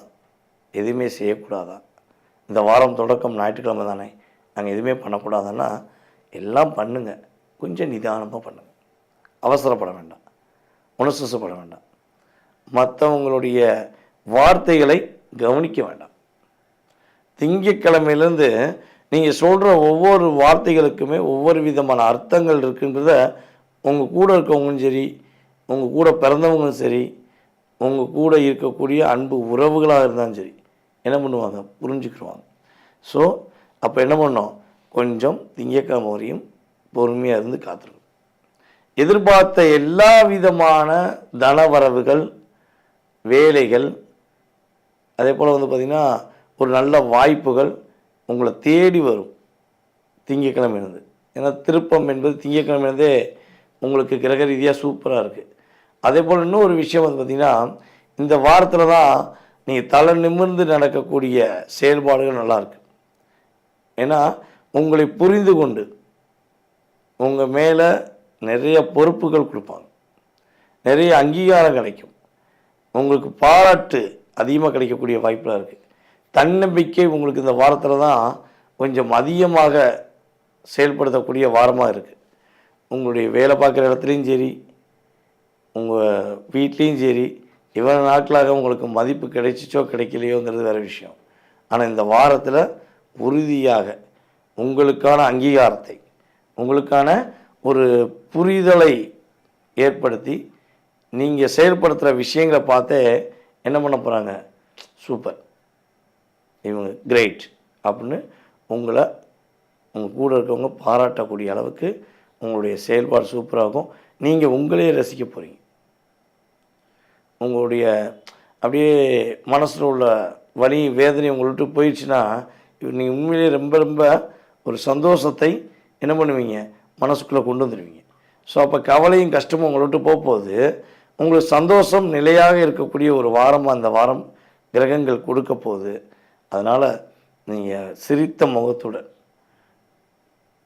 எதுவுமே செய்யக்கூடாதா? இந்த வாரம் தொடக்கம் ஞாயிற்றுக்கிழமை தானே, நாங்கள் எதுவுமே பண்ணக்கூடாதுன்னா எல்லாம் பண்ணுங்கள். கொஞ்சம் நிதானமாக பண்ணுங்கள். அவசரப்பட வேண்டாம், உணர்ச்சிப்பட வேண்டாம், மற்றவங்களுடைய வார்த்தைகளை கவனிக்க வேண்டாம். திங்கக்கிழமையிலேருந்து நீங்கள் சொல்கிற ஒவ்வொரு வார்த்தைகளுக்குமே ஒவ்வொரு விதமான அர்த்தங்கள் இருக்குன்றத உங்கள் கூட இருக்கவங்களும் சரி, உங்கள் கூட பிறந்தவங்களும் சரி, உங்கள் கூட இருக்கக்கூடிய அன்பு உறவுகளாக இருந்தாலும் சரி என்ன பண்ணுவாங்க, புரிஞ்சுக்கிடுவாங்க. ஸோ அப்போ என்ன பண்ணோம், கொஞ்சம் திங்கக்கிழமை வரையும் பொறுமையாக இருந்து காத்துருங்க. எதிர்பார்த்த எல்லா விதமான தனவரவுகள், வேலைகள், அதே போல் பார்த்திங்கன்னா ஒரு நல்ல வாய்ப்புகள் உங்களை தேடி வரும் திங்கக்கிழமையிலேருந்து. ஏன்னா திருப்பம் என்பது திங்கக்கிழமையிலேருந்தே உங்களுக்கு கிரக ரீதியாக சூப்பராக இருக்குது. அதே போல் இன்னொரு விஷயம் பார்த்திங்கன்னா, இந்த வாரத்தில் தான் நீங்கள் தலை நிமிர்ந்து நடக்கக்கூடிய செயல்பாடுகள் நல்லாயிருக்கு. ஏன்னா உங்களை புரிந்து கொண்டு உங்கள் மேலே நிறைய பொறுப்புகள் கொடுப்பாங்க, நிறைய அங்கீகாரம் கிடைக்கும், உங்களுக்கு பாராட்டு அதிகமாக கிடைக்கக்கூடிய வாய்ப்பெலாம் இருக்குது. தன்னம்பிக்கை உங்களுக்கு இந்த வாரத்தில் தான் கொஞ்சம் அதிகமாக செயல்படுத்தக்கூடிய வாரமாக இருக்குது. உங்களுடைய வேலை பார்க்குற இடத்துலையும் சரி, உங்கள் வீட்லேயும் சரி, இவ்வளோ நாட்களாக உங்களுக்கு மதிப்பு கிடைச்சிச்சோ கிடைக்கலையோங்கிறது வேறு விஷயம். ஆனால் இந்த வாரத்தில் உறுதியாக உங்களுக்கான அங்கீகாரத்தை, உங்களுக்கான ஒரு புரிதலை ஏற்படுத்தி நீங்கள் செயல்படுத்துகிற விஷயங்களை பார்த்தே என்ன பண்ண போகிறாங்க, சூப்பர், இவங்க கிரேட் அப்படின்னு உங்களை உங்கள் கூட இருக்கவங்க பாராட்டக்கூடிய அளவுக்கு உங்களுடைய செயல்பாடு சூப்பராகும். நீங்கள் உங்களே ரசிக்க போகிறீங்க. உங்களுடைய அப்படியே மனசில் உள்ள வலி வேதனை உங்களை விட்டு போயிடுச்சுன்னா நீங்கள் உண்மையிலே ரொம்ப ரொம்ப ஒரு சந்தோஷத்தை என்ன பண்ணுவீங்க, மனசுக்குள்ளே கொண்டு வந்துடுவீங்க. ஸோ அப்போ கவலையும் கஷ்டமும் உங்களை விட்டு போகும்போது உங்களுக்கு சந்தோஷம் நிலையாக இருக்கக்கூடிய ஒரு வாரமாக அந்த வாரம் கிரகங்கள் கொடுக்க போகுது. அதனால் நீங்கள் சிரித்த முகத்துடன்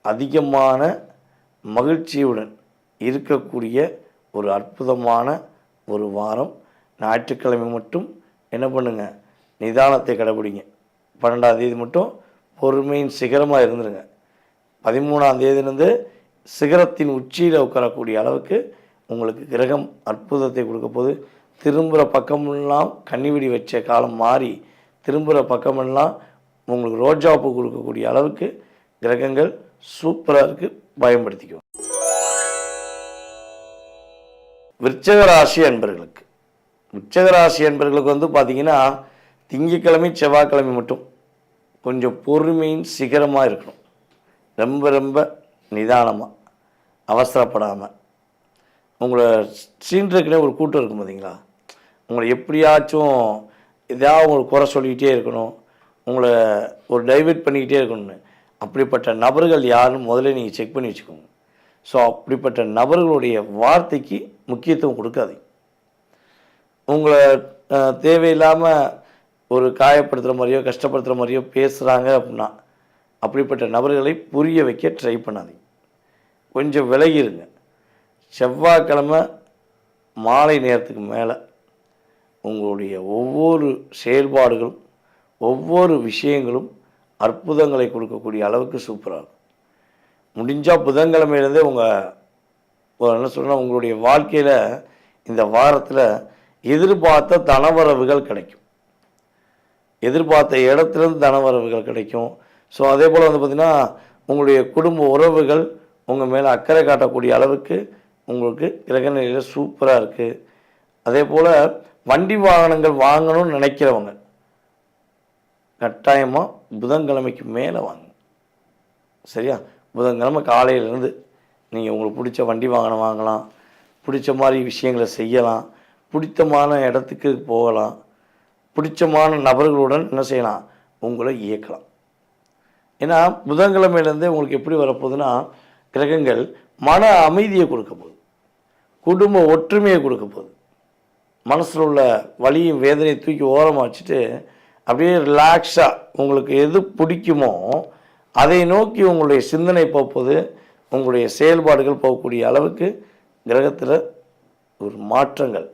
அதிகமான மகிழ்ச்சியுடன் இருக்கக்கூடிய ஒரு அற்புதமான ஒரு வாரம். ஞாயிற்றுக்கிழமை மட்டும் என்ன பண்ணுங்க, நிதானத்தை கடைபிடிங்க. 12ஆம் தேதி மட்டும் பொறுமையின் சிகரமாக இருந்துருங்க. 13ஆம் தேதியிலேருந்து சிகரத்தின் உச்சியில் உட்காரக்கூடிய அளவுக்கு உங்களுக்கு கிரகம் அற்புதத்தை கொடுக்க போது. திரும்புகிற பக்கமெல்லாம் கன்னிவெடி வச்ச காலம் மாறி திரும்புகிற பக்கமெல்லாம் உங்களுக்கு ரோஜாப்பூ கொடுக்கக்கூடிய அளவுக்கு கிரகங்கள் சூப்பராக இருக்குது, பயன்படுத்திக்குவோம். விருச்சிக ராசி அன்பர்களுக்கு, விருச்சிக ராசி அன்பர்களுக்கு பார்த்திங்கன்னா திங்கட்கிழமை செவ்வாய்க்கிழமை மட்டும் கொஞ்சம் பொறுமையின் சிகரமாக இருக்கணும். ரொம்ப ரொம்ப நிதானமாக, அவசரப்படாமல். உங்களை சீன்றதுக்குனே ஒரு கூட்டம் இருக்கும் பார்த்தீங்களா, உங்களை எப்படியாச்சும் எதாவது உங்களுக்கு குறை சொல்லிக்கிட்டே இருக்கணும், உங்களை ஒரு டைவெர்ட் பண்ணிக்கிட்டே இருக்கணும்னு அப்படிப்பட்ட நபர்கள் யாருன்னு முதல்ல நீங்கள் செக் பண்ணி வச்சுக்கோங்க. ஸோ அப்படிப்பட்ட நபர்களுடைய வார்த்தைக்கு முக்கியத்துவம் கொடுக்காதீங்க. உங்களை தேவையில்லாமல் ஒரு காயப்படுத்துகிற மாதிரியோ கஷ்டப்படுத்துகிற மாதிரியோ பேசுகிறாங்க அப்படின்னா அப்படிப்பட்ட நபர்களை புரிய வைக்க ட்ரை பண்ணாதீங்க. கொஞ்சம் விலகிருங்க. செவ்வாய்க்கிழமை மாலை நேரத்துக்கு மேலே உங்களுடைய ஒவ்வொரு செயல்பாடுகளும் ஒவ்வொரு விஷயங்களும் அற்புதங்களை கொடுக்கக்கூடிய அளவுக்கு சூப்பராக இருக்கும். முடிஞ்சால் புதன்கிழமையிலேருந்தே என்ன சொல்கிறேன்னா உங்களுடைய வாழ்க்கையில் இந்த வாரத்தில் எதிர்பார்த்த தனவரவுகள் கிடைக்கும். எதிர்பார்த்த இடத்துலேருந்து தனவரவுகள் கிடைக்கும். ஸோ அதே போல் பார்த்திங்கன்னா உங்களுடைய குடும்ப உறவுகள் உங்கள் மேலே அக்கறை காட்டக்கூடிய அளவுக்கு உங்களுக்கு கிரகநிலையில் சூப்பராக இருக்குது. அதே போல் வண்டி வாகனங்கள் வாங்கணும்னு நினைக்கிறவங்க கட்டாயமாக புதன்கிழமைக்கு மேலே வாங்க. சரியா? புதன்கிழமை காலையிலேருந்து நீங்கள் உங்களுக்கு பிடிச்ச வண்டி வாகனம் வாங்கலாம், பிடிச்ச மாதிரி விஷயங்களை செய்யலாம், பிடித்தமான இடத்துக்கு போகலாம், பிடிச்சமான நபர்களுடன் என்ன செய்யலாம், உங்களை இயக்கலாம். ஏன்னா புதன்கிழமையிலேருந்தே உங்களுக்கு எப்படி வரப்போகுதுன்னா கிரகங்கள் மன அமைதியை கொடுக்க போகுது, குடும்ப ஒற்றுமையை கொடுக்க போகுது. மனசில் உள்ள வலியும் வேதனையை தூக்கி ஓரமாக வச்சுட்டு அப்படியே ரிலாக்ஸாக உங்களுக்கு எது பிடிக்குமோ அதை நோக்கி உங்களுடைய சிந்தனை போகுது, உங்களுடைய செயல்பாடுகள் போகக்கூடிய அளவுக்கு கிரகத்தில் ஒரு மாற்றங்கள்,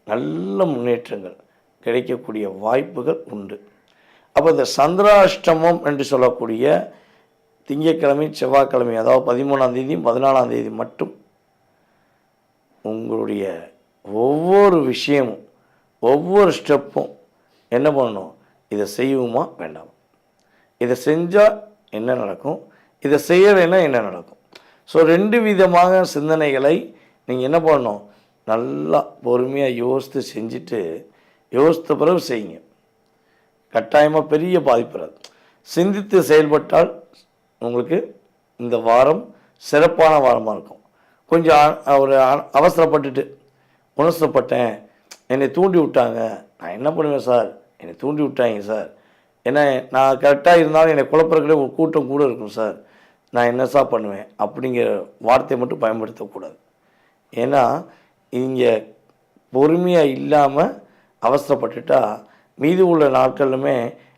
நல்ல முன்னேற்றங்கள் கிடைக்கக்கூடிய வாய்ப்புகள் உண்டு. அப்போ இந்த சந்திராஷ்டமம் என்று சொல்லக்கூடிய திங்கட்கிழமை செவ்வாய்க்கிழமை, அதாவது 13ஆம் தேதி 14ஆம் தேதி மட்டும் உங்களுடைய ஒவ்வொரு விஷயமும் ஒவ்வொரு ஸ்டெப்பும் என்ன பண்ணணும், இதை செய்வோமா வேண்டாம், இதை செஞ்சால் என்ன நடக்கும், இதை செய்யலைன்னா என்ன நடக்கும். ஸோ 2 விதமாக சிந்தனைகளை நீங்கள் என்ன பண்ணணும், நல்லா பொறுமையாக யோசித்து செஞ்சுட்டு யோசித்த பிறகு செய்யுங்க. கட்டாயமாக பெரிய பாதிப்பு. சிந்தித்து செயல்பட்டால் உங்களுக்கு இந்த வாரம் சிறப்பான வாரமாக இருக்கும். கொஞ்சம் ஒரு அவசரப்பட்டுட்டு உணர்த்தப்பட்டேன், என்னை தூண்டி விட்டாங்க, நான் என்ன பண்ணுவேன் சார், என்னை தூண்டி விட்டாங்க சார், ஏன்னா நான் கரெக்டாக இருந்தாலும் என்னை குழப்பறதுக்குள்ளே ஒரு கூட்டம் கூட இருக்கும் சார், நான் என்ன சார் பண்ணுவேன் அப்படிங்கிற வார்த்தையை மட்டும் பயன்படுத்தக்கூடாது. ஏன்னா இங்கே பொறுமையாக இல்லாமல் அவசரப்பட்டுட்டா மீதி உள்ள நாட்களுமே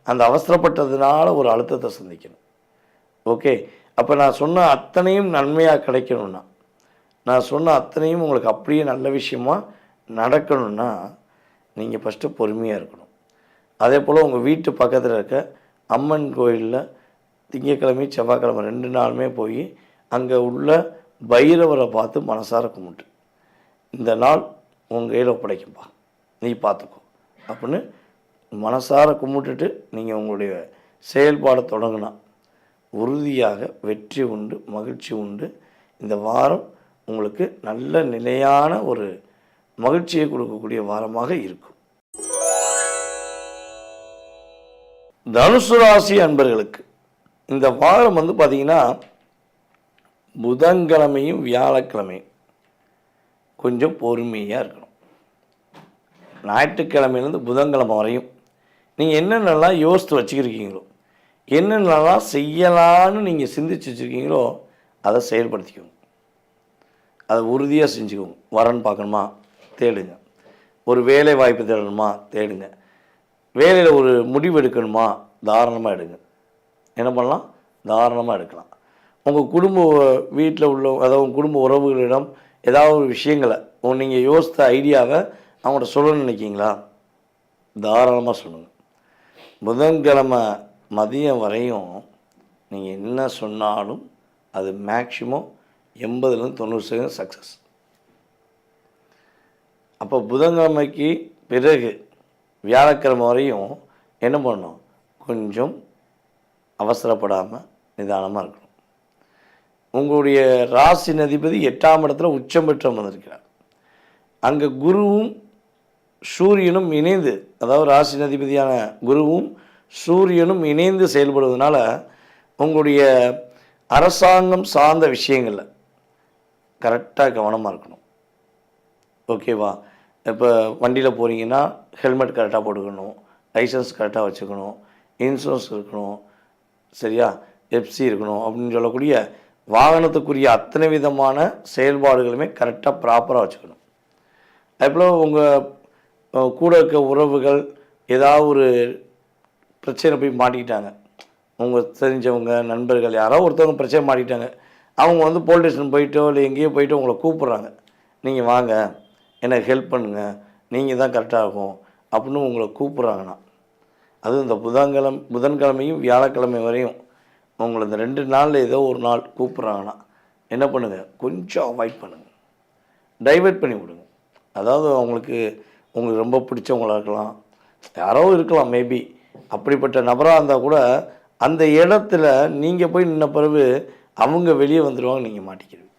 அந்த அவசரப்பட்டதுனால ஒரு அழுத்தத்தை சந்திக்கணும். ஓகே, அப்போ நான் சொன்ன அத்தனையும் நன்மையாக கிடைக்கணும்னா, நான் சொன்ன அத்தனையும் உங்களுக்கு அப்படியே நல்ல விஷயமா நடக்கணும்னா நீங்கள் ஃபஸ்ட்டு பொறுமையாக இருக்கணும். அதே போல் உங்கள் வீட்டு பக்கத்தில் இருக்க அம்மன் கோயிலில் திங்கட்கிழமை செவ்வாய்க்கிழமை 2 நாளுமே போய் அங்கே உள்ள பைரவரை பார்த்து மனசார கும்பிட்டு, இந்த நாள் உங்கள் கையில் ஒப்படைக்கும்பா, நீ பார்த்துக்கோ அப்படின்னு மனசார கும்பிட்டுட்டு நீங்கள் உங்களுடைய செயல்பாடை தொடங்கினா உறுதியாக வெற்றி உண்டு, மகிழ்ச்சி உண்டு. இந்த வாரம் உங்களுக்கு நல்ல நிலையான ஒரு மகிழ்ச்சியை கொடுக்கக்கூடிய வாரமாக இருக்கும். தனுசு ராசி அன்பர்களுக்கு இந்த வாரம் பார்த்திங்கன்னா புதன்கிழமையும் வியாழக்கிழமையும் கொஞ்சம் பொறுமையாக இருக்கணும். ஞாயிற்றுக்கிழமையிலேருந்து புதன்கிழமை வரையும் நீங்கள் என்னென்னலாம் யோசித்து வச்சுக்கிருக்கீங்களோ, என்னென்னலாம் செய்யலான்னு நீங்கள் சிந்திச்சு வச்சுருக்கீங்களோ அதை செயல்படுத்திக்கோங்க. அதை உறுதியாக செஞ்சுக்கோங்க. வரன் பார்க்கணுமா தேடுங்க, ஒரு வேலை வாய்ப்பு தேடணுமா தேடுங்க, வேலையில் ஒரு முடிவு எடுக்கணுமா தாராளமாக எடுங்க. என்ன பண்ணலாம், தாராளமாக எடுக்கலாம். உங்கள் குடும்ப வீட்டில் உள்ள அதாவது குடும்ப உறவுகளிடம் ஏதாவது ஒரு விஷயங்களை நீங்கள் யோசித்த ஐடியாவை அவங்கள்ட்ட சொல்லணும்னு நினைக்கிங்களா, தாராளமாக சொல்லுங்கள். புதன்கிழமை மதியம் வரையும் நீங்கள் என்ன சொன்னாலும் அது மேக்சிமம் 80-90% சக்ஸஸ். அப்போ புதன்கிழமைக்கு பிறகு வியாழக்கிழமை வரையும் என்ன பண்ணணும், கொஞ்சம் அவசரப்படாமல் நிதானமாக இருக்கணும். உங்களுடைய ராசி அதிபதி 8ஆம் இடத்துல உச்சம் பெற்று வந்திருக்கிறார். அங்கே குருவும் சூரியனும் இணைந்து, அதாவது ராசி அதிபதியான குருவும் சூரியனும் இணைந்து செயல்படுவதனால உங்களுடைய அரசாங்கம் சார்ந்த விஷயங்களில் கரெக்டாக கவனமாக இருக்கணும். ஓகேவா? இப்போ வண்டியில் போகிறீங்கன்னா ஹெல்மெட் கரெக்டாக போட்டுக்கணும், லைசன்ஸ் கரெக்டாக வச்சுக்கணும், இன்சூரன்ஸ் இருக்கணும், சரியா, எஃப்சி இருக்கணும் அப்படின்னு சொல்லக்கூடிய வாகனத்துக்குரிய அத்தனை விதமான செயல்பாடுகளுமே கரெக்டாக ப்ராப்பராக வச்சுக்கணும். அதுபோல் உங்கள் கூட இருக்க உறவுகள் ஏதாவது ஒரு பிரச்சனை போய் மாட்டிக்கிட்டாங்க, உங்கள் தெரிஞ்சவங்க நண்பர்கள் யாரோ ஒருத்தவங்க பிரச்சனை மாட்டிட்டாங்க, அவங்க வந்து போலீஸ் ஸ்டேஷன் போயிட்டோ இல்லை எங்கேயோ போயிட்டு உங்களை கூப்பிட்றாங்க, நீங்கள் வாங்க எனக்கு ஹெல்ப் பண்ணுங்கள், நீங்கள் தான் கரெக்டாக இருக்கும் அப்படின்னு உங்களை கூப்பிட்றாங்கன்னா, அதுவும் இந்த புதன்கிழமையும் வியாழக்கிழமை வரையும் உங்களை இந்த 2 நாளில் ஏதோ ஒரு நாள் கூப்பிட்றாங்கன்னா என்ன பண்ணுங்கள், கொஞ்சம் அவாய்ட் பண்ணுங்கள், டைவெர்ட் பண்ணி விடுங்க. அதாவது உங்களுக்கு ரொம்ப பிடிச்சவங்களாக இருக்கலாம், யாரோ இருக்கலாம், மேபி அப்படிப்பட்ட நபராக இருந்தால் கூட அந்த இடத்துல நீங்கள் போய் நின்ன பிறகு அவங்க வெளியே வந்துடுவாங்க, நீங்கள் மாட்டிக்கிறீங்க.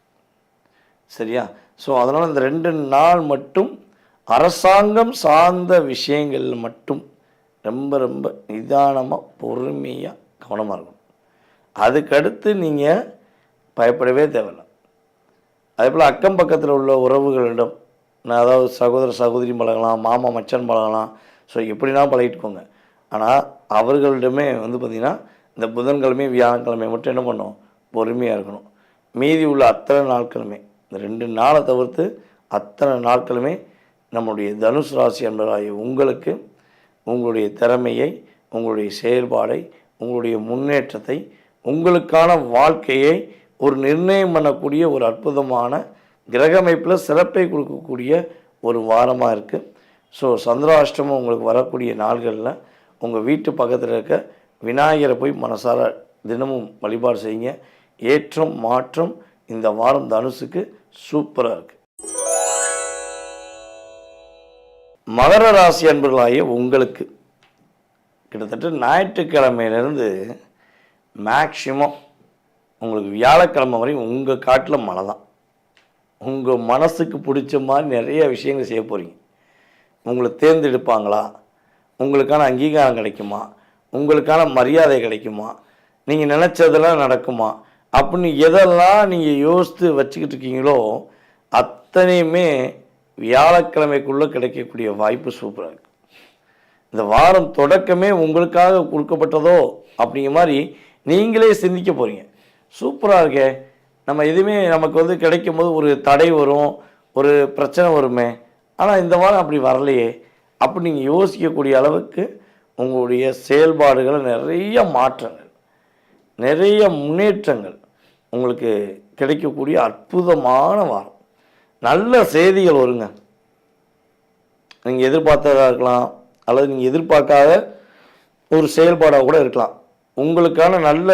சரியா? ஸோ அதனால் இந்த 2 நாள் மட்டும் அரசாங்கம் சார்ந்த விஷயங்கள் மட்டும் ரொம்ப ரொம்ப நிதானமாக பொறுமையாக கவனமாக இருக்கணும். அதுக்கடுத்து நீங்கள் பயப்படவே தேவையில்லை. அதே போல் அக்கம் பக்கத்தில் உள்ள உறவுகளிடம், நான் அதாவது சகோதர சகோதரி பழகலாம், மாமா மச்சான் பழகலாம், ஸோ எப்படின்னா பழகிட்டுக்கோங்க. ஆனால் அவர்களிடமே வந்து பார்த்திங்கன்னா இந்த புதன்கிழமை வியாழக்கிழமை மட்டும் என்ன பண்ணணும், பொறுமையாக இருக்கணும். மீதி உள்ள அத்தனை நாட்களுமே, இந்த 2 நாளை தவிர்த்து அத்தனை நாட்களுமே நம்முடைய தனுசு ராசி என்பதாகிய உங்களுக்கு உங்களுடைய திறமையை, உங்களுடைய செயல்பாடை, உங்களுடைய முன்னேற்றத்தை, உங்களுக்கான வாழ்க்கையை ஒரு நிர்ணயம் பண்ணக்கூடிய ஒரு அற்புதமான கிரக அமைப்பில் சிறப்பை கொடுக்கக்கூடிய ஒரு வாரமாக இருக்குது. ஸோ சந்திராஷ்டமம் உங்களுக்கு வரக்கூடிய நாள்களில் உங்கள் வீட்டு பக்கத்தில் இருக்க விநாயகரை போய் மனசார தினமும் வழிபாடு செய்யுங்க. ஏற்றம் மாற்றம் இந்த வாரம் தனுசுக்கு சூப்பராக இருக்குது. மகர ராசி அன்பர்களாகிய உங்களுக்கு கிட்டத்தட்ட ஞாயிற்றுக்கிழமையிலேருந்து மேக்சிமம் உங்களுக்கு வியாழக்கிழமை வரையும் உங்கள் காட்டில் மழை தான். உங்கள் மனசுக்கு பிடிச்ச மாதிரி நிறைய விஷயங்கள் செய்ய போகிறீங்க. உங்களை தேர்ந்தெடுப்பாங்களா, உங்களுக்கான அங்கீகாரம் கிடைக்குமா, உங்களுக்கான மரியாதை கிடைக்குமா, நீங்கள் நினச்சதெல்லாம் நடக்குமா அப்படின்னு எதெல்லாம் நீங்கள் யோசித்து வச்சுக்கிட்டு இருக்கீங்களோ அத்தனையுமே வியாழக்கிழமைக்குள்ளே கிடைக்கக்கூடிய வாய்ப்பு சூப்பராக இருக்குது. இந்த வாரம் தொடக்கமே உங்களுக்காக கொடுக்கப்பட்டதோ அப்படிங்கிற மாதிரி நீங்களே சிந்திக்க போகிறீங்க. சூப்பராக இருக்கே, நம்ம எதுவுமே நமக்கு வந்து கிடைக்கும் போது ஒரு தடை வரும், ஒரு பிரச்சனை வருமே, ஆனால் இந்த வாரம் அப்படி வரலையே அப்படி நீங்கள் யோசிக்கக்கூடிய அளவுக்கு உங்களுடைய செயல்பாடுகள் நிறைய மாற்றங்கள், நிறைய முன்னேற்றங்கள் உங்களுக்கு கிடைக்கக்கூடிய அற்புதமான வாரம். நல்ல செய்திகள் வருங்க. நீங்கள் எதிர்பார்த்ததாக இருக்கலாம், அல்லது நீங்கள் எதிர்பார்க்காத ஒரு செயல்பாடாக கூட இருக்கலாம். உங்களுக்கான நல்ல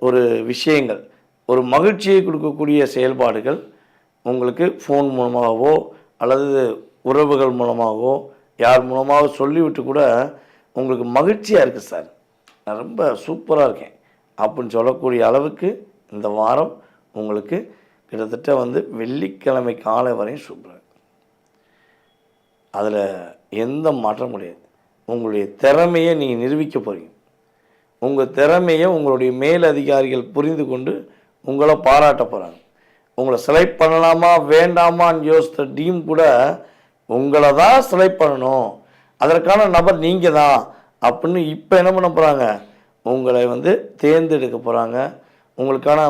ஒரு விஷயங்கள், ஒரு மகிழ்ச்சியை கொடுக்கக்கூடிய செயல்பாடுகள் உங்களுக்கு ஃபோன் மூலமாகவோ அல்லது உறவுகள் மூலமாகவோ யார் மூலமாக சொல்லிவிட்டு கூட உங்களுக்கு மகிழ்ச்சியாக இருக்குது, சார் நான் ரொம்ப சூப்பராக இருக்கேன் அப்படின்னு சொல்லக்கூடிய அளவுக்கு இந்த வாரம் உங்களுக்கு கிட்டத்தட்ட வந்து வெள்ளிக்கிழமை காலை வரையும் சூப்பராக இருக்குது. அதில் எந்த மாற்றம் முடியாது. உங்களுடைய திறமையை நீங்கள் நிரூபிக்க போகிறீங்க. உங்கள் திறமையை உங்களுடைய மேலதிகாரிகள் புரிந்து கொண்டு உங்களை பாராட்ட போகிறாங்க. உங்களை செலக்ட் பண்ணலாமா வேண்டாமான்னு யோசித்த டீம் கூட உங்களை தான் செலக்ட் பண்ணணும், அதற்கான நபர் நீங்கள் தான் அப்படின்னு இப்போ என்ன பண்ண போகிறாங்க, உங்களை வந்து தேர்ந்தெடுக்க போகிறாங்க. உங்களுக்கான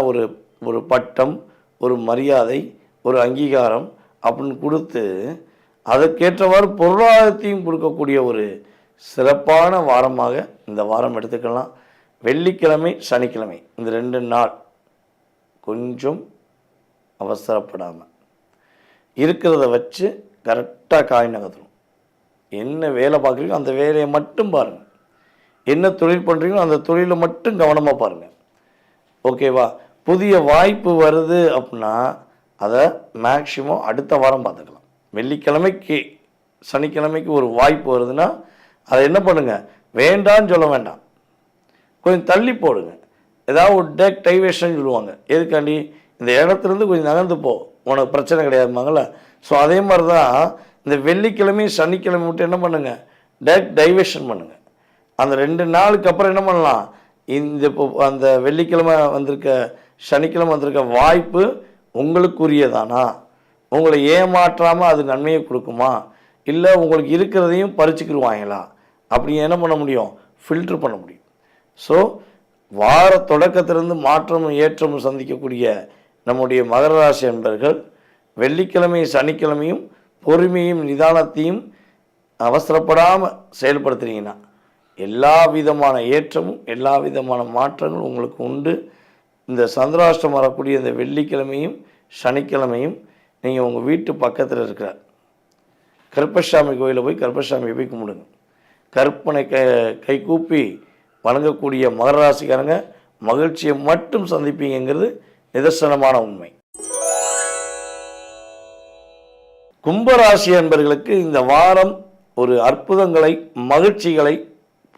ஒரு பட்டம், ஒரு மரியாதை, ஒரு அங்கீகாரம் அப்படின்னு கொடுத்து அதற்கேற்றவாறு பொருளாதாரத்தையும் கொடுக்கக்கூடிய ஒரு சிறப்பான வாரமாக இந்த வாரம் எடுத்துக்கலாம். வெள்ளிக்கிழமை சனிக்கிழமை இந்த 2 நாள் கொஞ்சம் அவசரப்படாமல் இருக்கிறத வச்சு கரெக்டாக காய் நகர்த்தணும். என்ன வேலை பார்க்குறீங்களோ அந்த வேலையை மட்டும் பாருங்கள், என்ன தொழில் பண்ணுறீங்களோ அந்த தொழிலை மட்டும் கவனமாக பாருங்கள். ஓகேவா? புதிய வாய்ப்பு வருது அப்படின்னா அதை மேக்சிமம் அடுத்த வாரம் பார்த்துக்கலாம். வெள்ளிக்கிழமைக்கு சனிக்கிழமைக்கு ஒரு வாய்ப்பு வருதுன்னா அதை என்ன பண்ணுங்கள், வேண்டான்னு சொல்ல வேண்டாம், கொஞ்சம் தள்ளி போடுங்க. ஏதாவது ஒரு டைவர்ஷன் சொல்லுவாங்க, எதுக்காண்டி இந்த இடத்துலேருந்து கொஞ்சம் நகர்ந்து போ, உனக்கு பிரச்சனை கிடையாதுமாங்கள. ஸோ அதே மாதிரி தான் இந்த வெள்ளிக்கிழமையும் சனிக்கிழமை மட்டும் என்ன பண்ணுங்கள், டைவர்ஷன் பண்ணுங்கள். அந்த 2 நாளுக்கு அப்புறம் என்ன பண்ணலாம், இப்போ அந்த வெள்ளிக்கிழமை வந்திருக்க சனிக்கிழமை வந்திருக்க வாய்ப்பு உங்களுக்குரியதானா, உங்களை ஏமாற்றாமல் அது நன்மையை கொடுக்குமா, இல்லை உங்களுக்கு இருக்கிறதையும் பறிச்சுக்கிடுவாங்களா, அப்படி என்ன பண்ண முடியும், ஃபில்ட்ரு பண்ண முடியும். ஸோ வார தொடக்கத்திலிருந்து மாற்றமும் ஏற்றமும் சந்திக்கக்கூடிய நம்முடைய மகர ராசி என்பர்கள் வெள்ளிக்கிழமை சனிக்கிழமையும் பொறுமையும் நிதானத்தையும் அவசரப்படாமல் செயல்படுத்துறீங்கன்னா எல்லா விதமான ஏற்றமும் எல்லா விதமான மாற்றங்களும் உங்களுக்கு உண்டு. இந்த சந்திராஷ்டம் வரக்கூடிய இந்த வெள்ளிக்கிழமையும் சனிக்கிழமையும் நீங்கள் உங்கள் வீட்டு பக்கத்தில் இருக்கிற கருப்பசாமி கோயிலில் போய் கருப்பசாமியை போய் கும்பிடுங்க. கற்பனை கை கூப்பி வணங்கக்கூடிய மகர ராசிக்காரங்க மகிழ்ச்சியை மட்டும் சந்திப்பீங்கிறது நிதர்சனமான உண்மை. கும்பராசி என்பவர்களுக்கு இந்த வாரம் ஒரு அற்புதங்களை, மகிழ்ச்சிகளை,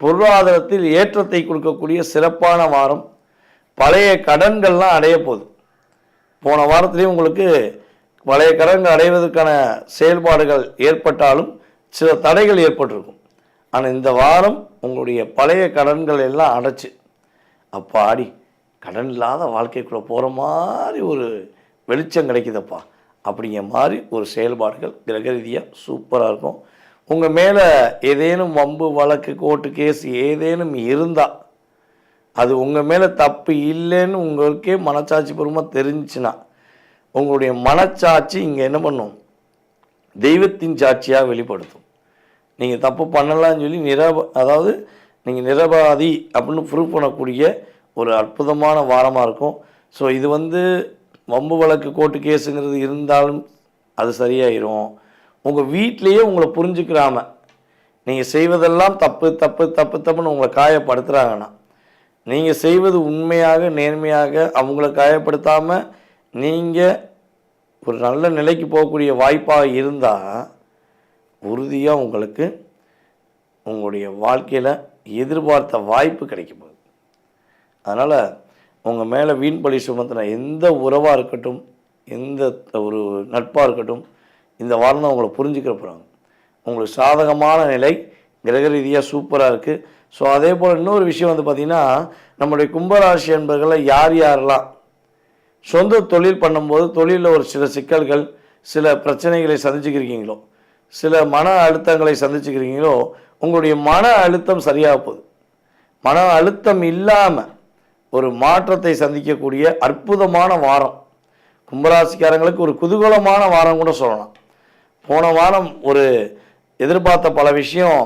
பொருளாதாரத்தில் ஏற்றத்தை கொடுக்கக்கூடிய சிறப்பான வாரம். பழைய கடன்கள்லாம் அடைய போகுது. போன வாரத்திலையும் உங்களுக்கு பழைய கடன்கள் அடைவதற்கான செயல்பாடுகள் ஏற்பட்டாலும் சில தடைகள் ஏற்பட்டிருக்கும். ஆனால் இந்த வாரம் உங்களுடைய பழைய கடன்கள் எல்லாம் அடைச்சு அப்பாடி கடன் இல்லாத வாழ்க்கைக்குள்ளே போகிற மாதிரி ஒரு வெளிச்சம் கிடைக்குதப்பா அப்படிங்கிற மாதிரி ஒரு செயல்பாடுகள் கிரக ரீதியாக சூப்பராக இருக்கும். உங்கள் மேலே ஏதேனும் வம்பு வழக்கு கோர்ட்டு கேஸ் ஏதேனும் இருந்தால் அது உங்கள் மேலே தப்பு இல்லைன்னு உங்களுக்கே மனச்சாட்சி பூர்வமாக தெரிஞ்சுன்னா உங்களுடைய மனச்சாட்சி இங்கே என்ன பண்ணும், தெய்வத்தின் சாட்சியாக வெளிப்படுத்தும். நீங்கள் தப்பு பண்ணலான்னு சொல்லி அதாவது நீங்கள் நிரபராதி அப்படின்னு ப்ரூவ் பண்ணக்கூடிய ஒரு அற்புதமான வாரமாக இருக்கும். ஸோ இது வம்பு வழக்கு கோர்ட்டு கேஸுங்கிறது இருந்தாலும் அது சரியாயிரும். உங்கள் வீட்டிலையே உங்களை புரிஞ்சுக்கிறாம நீங்கள் செய்வதெல்லாம் தப்பு தப்பு தப்பு தப்புன்னு உங்களை காயப்படுத்துகிறாங்கன்னா நீங்கள் செய்வது உண்மையாக நேர்மையாக அவங்கள காயப்படுத்தாமல் நீங்கள் ஒரு நல்ல நிலைக்கு போகக்கூடிய வாய்ப்பாக இருந்தால் உறுதியாக உங்களுக்கு உங்களுடைய வாழ்க்கையில் எதிர்பார்த்த வாய்ப்பு கிடைக்க போகுது. அதனால் உங்கள் மேலே வீண் பழி சுமத்தின எந்த உறவாக இருக்கட்டும், எந்த ஒரு நட்பாக இருக்கட்டும், இந்த வாரம் தான் உங்களை புரிஞ்சுக்கிற போகிறாங்க. உங்களுக்கு சாதகமான நிலை கிரக ரீதியாக சூப்பராக இருக்குது. ஸோ அதே போல் இன்னொரு விஷயம் பார்த்திங்கன்னா, நம்முடைய கும்பராசி என்பவர்களில் யார் யாரெல்லாம் சொந்த தொழில் பண்ணும்போது தொழிலில் ஒரு சில சிக்கல்கள், சில பிரச்சனைகளை சந்திச்சுக்கிறீங்களோ, சில மன அழுத்தங்களை சந்திச்சுக்கிறீங்களோ, உங்களுடைய மன அழுத்தம் சரியாக போகுது. மன அழுத்தம் இல்லாமல் ஒரு மாற்றத்தை சந்திக்கக்கூடிய அற்புதமான வாரம். கும்பராசிக்காரங்களுக்கு ஒரு குதூகலமான வாரம் கூட சொல்லலாம். போன வாரம் ஒரு எதிர்பார்த்த பல விஷயம்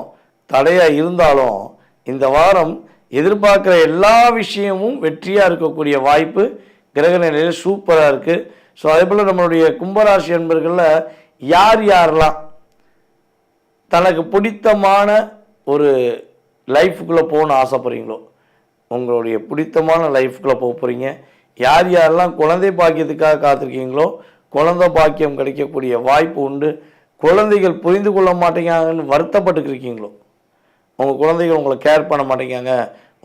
தடையாக இருந்தாலும் இந்த வாரம் எதிர்பார்க்குற எல்லா விஷயமும் வெற்றியாக இருக்கக்கூடிய வாய்ப்பு கிரக நிலையில் சூப்பராக இருக்குது. ஸோ அதே போல் நம்மளுடைய கும்பராசி என்பர்களில் யார் யாரெல்லாம் தனக்கு பிடித்தமான ஒரு லைஃபுக்குள்ளே போகணுன்னு ஆசைப்படுறீங்களோ, உங்களுடைய பிடித்தமான லைஃப்குள்ளே போக போகிறீங்க. யார் யாரெல்லாம் குழந்தை பாக்கியத்துக்காக காத்திருக்கீங்களோ குழந்தை பாக்கியம் கிடைக்கக்கூடிய வாய்ப்பு உண்டு. குழந்தைகள் புரிந்து கொள்ள மாட்டேங்காங்கன்னு வருத்தப்பட்டுருக்கீங்களோ, உங்கள் குழந்தைகள் உங்களை கேர் பண்ண மாட்டேங்காங்க,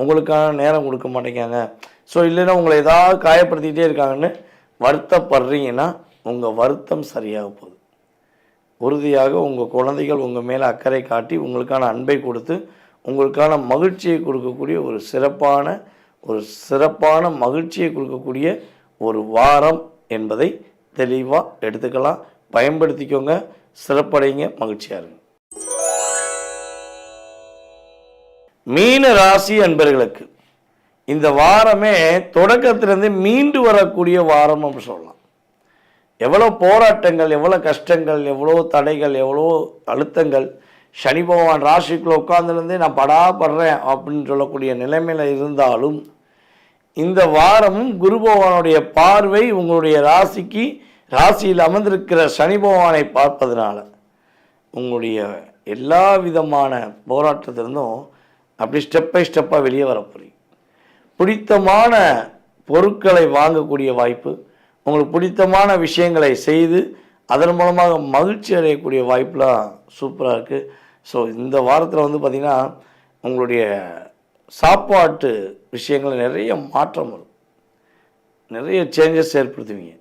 உங்களுக்கான நேரம் கொடுக்க மாட்டேங்காங்க, ஸோ இல்லைன்னா உங்களை ஏதாவது காயப்படுத்திக்கிட்டே இருக்காங்கன்னு வருத்தப்படுறீங்கன்னா உங்கள் வருத்தம் சரியாக போகுது. உறுதியாக உங்கள் குழந்தைகள் உங்கள் மேலே அக்கறை காட்டி உங்களுக்கான அன்பை கொடுத்து உங்களுக்கான மகிழ்ச்சியை கொடுக்கக்கூடிய ஒரு சிறப்பான மகிழ்ச்சியை கொடுக்கக்கூடிய ஒரு வாரம் என்பதை தெளிவாக எடுத்துக்கலாம். பயன்படுத்திக்கோங்க, சிறப்படைங்க, மகிழ்ச்சியாக இருங்க. மீன ராசி அன்பர்களுக்கு இந்த வாரமே தொடக்கத்திலிருந்து மீண்டு வரக்கூடிய வாரம் அப்படின்னு சொல்லலாம். எவ்வளோ போராட்டங்கள், எவ்வளோ கஷ்டங்கள், எவ்வளோ தடைகள், எவ்வளோ அழுத்தங்கள், சனி பகவான் ராசிக்குள்ளே உட்கார்ந்துலேருந்தே நான் படுறேன் அப்படின்னு சொல்லக்கூடிய நிலைமையில் இருந்தாலும் இந்த வாரமும் குரு பகவானுடைய பார்வை உங்களுடைய ராசியில் அமர்ந்திருக்கிற சனி பகவானை பார்ப்பதனால உங்களுடைய எல்லா விதமான போராட்டத்திலிருந்தும் அப்படி ஸ்டெப் பை ஸ்டெப்பாக வெளியே வரப்போறீங்க. பிடித்தமான பொருட்களை வாங்கக்கூடிய வாய்ப்பு, உங்களுக்கு பிடித்தமான விஷயங்களை செய்து அதன் மூலமாக மகிழ்ச்சி அடையக்கூடிய வாய்ப்புலாம் சூப்பராக இருக்குது. ஸோ இந்த வாரத்தில் பார்த்திங்கன்னா உங்களுடைய சாப்பாட்டு விஷயங்கள் நிறைய மாற்றம் வரும், நிறைய சேஞ்சஸ் ஏற்படுத்துவீங்க.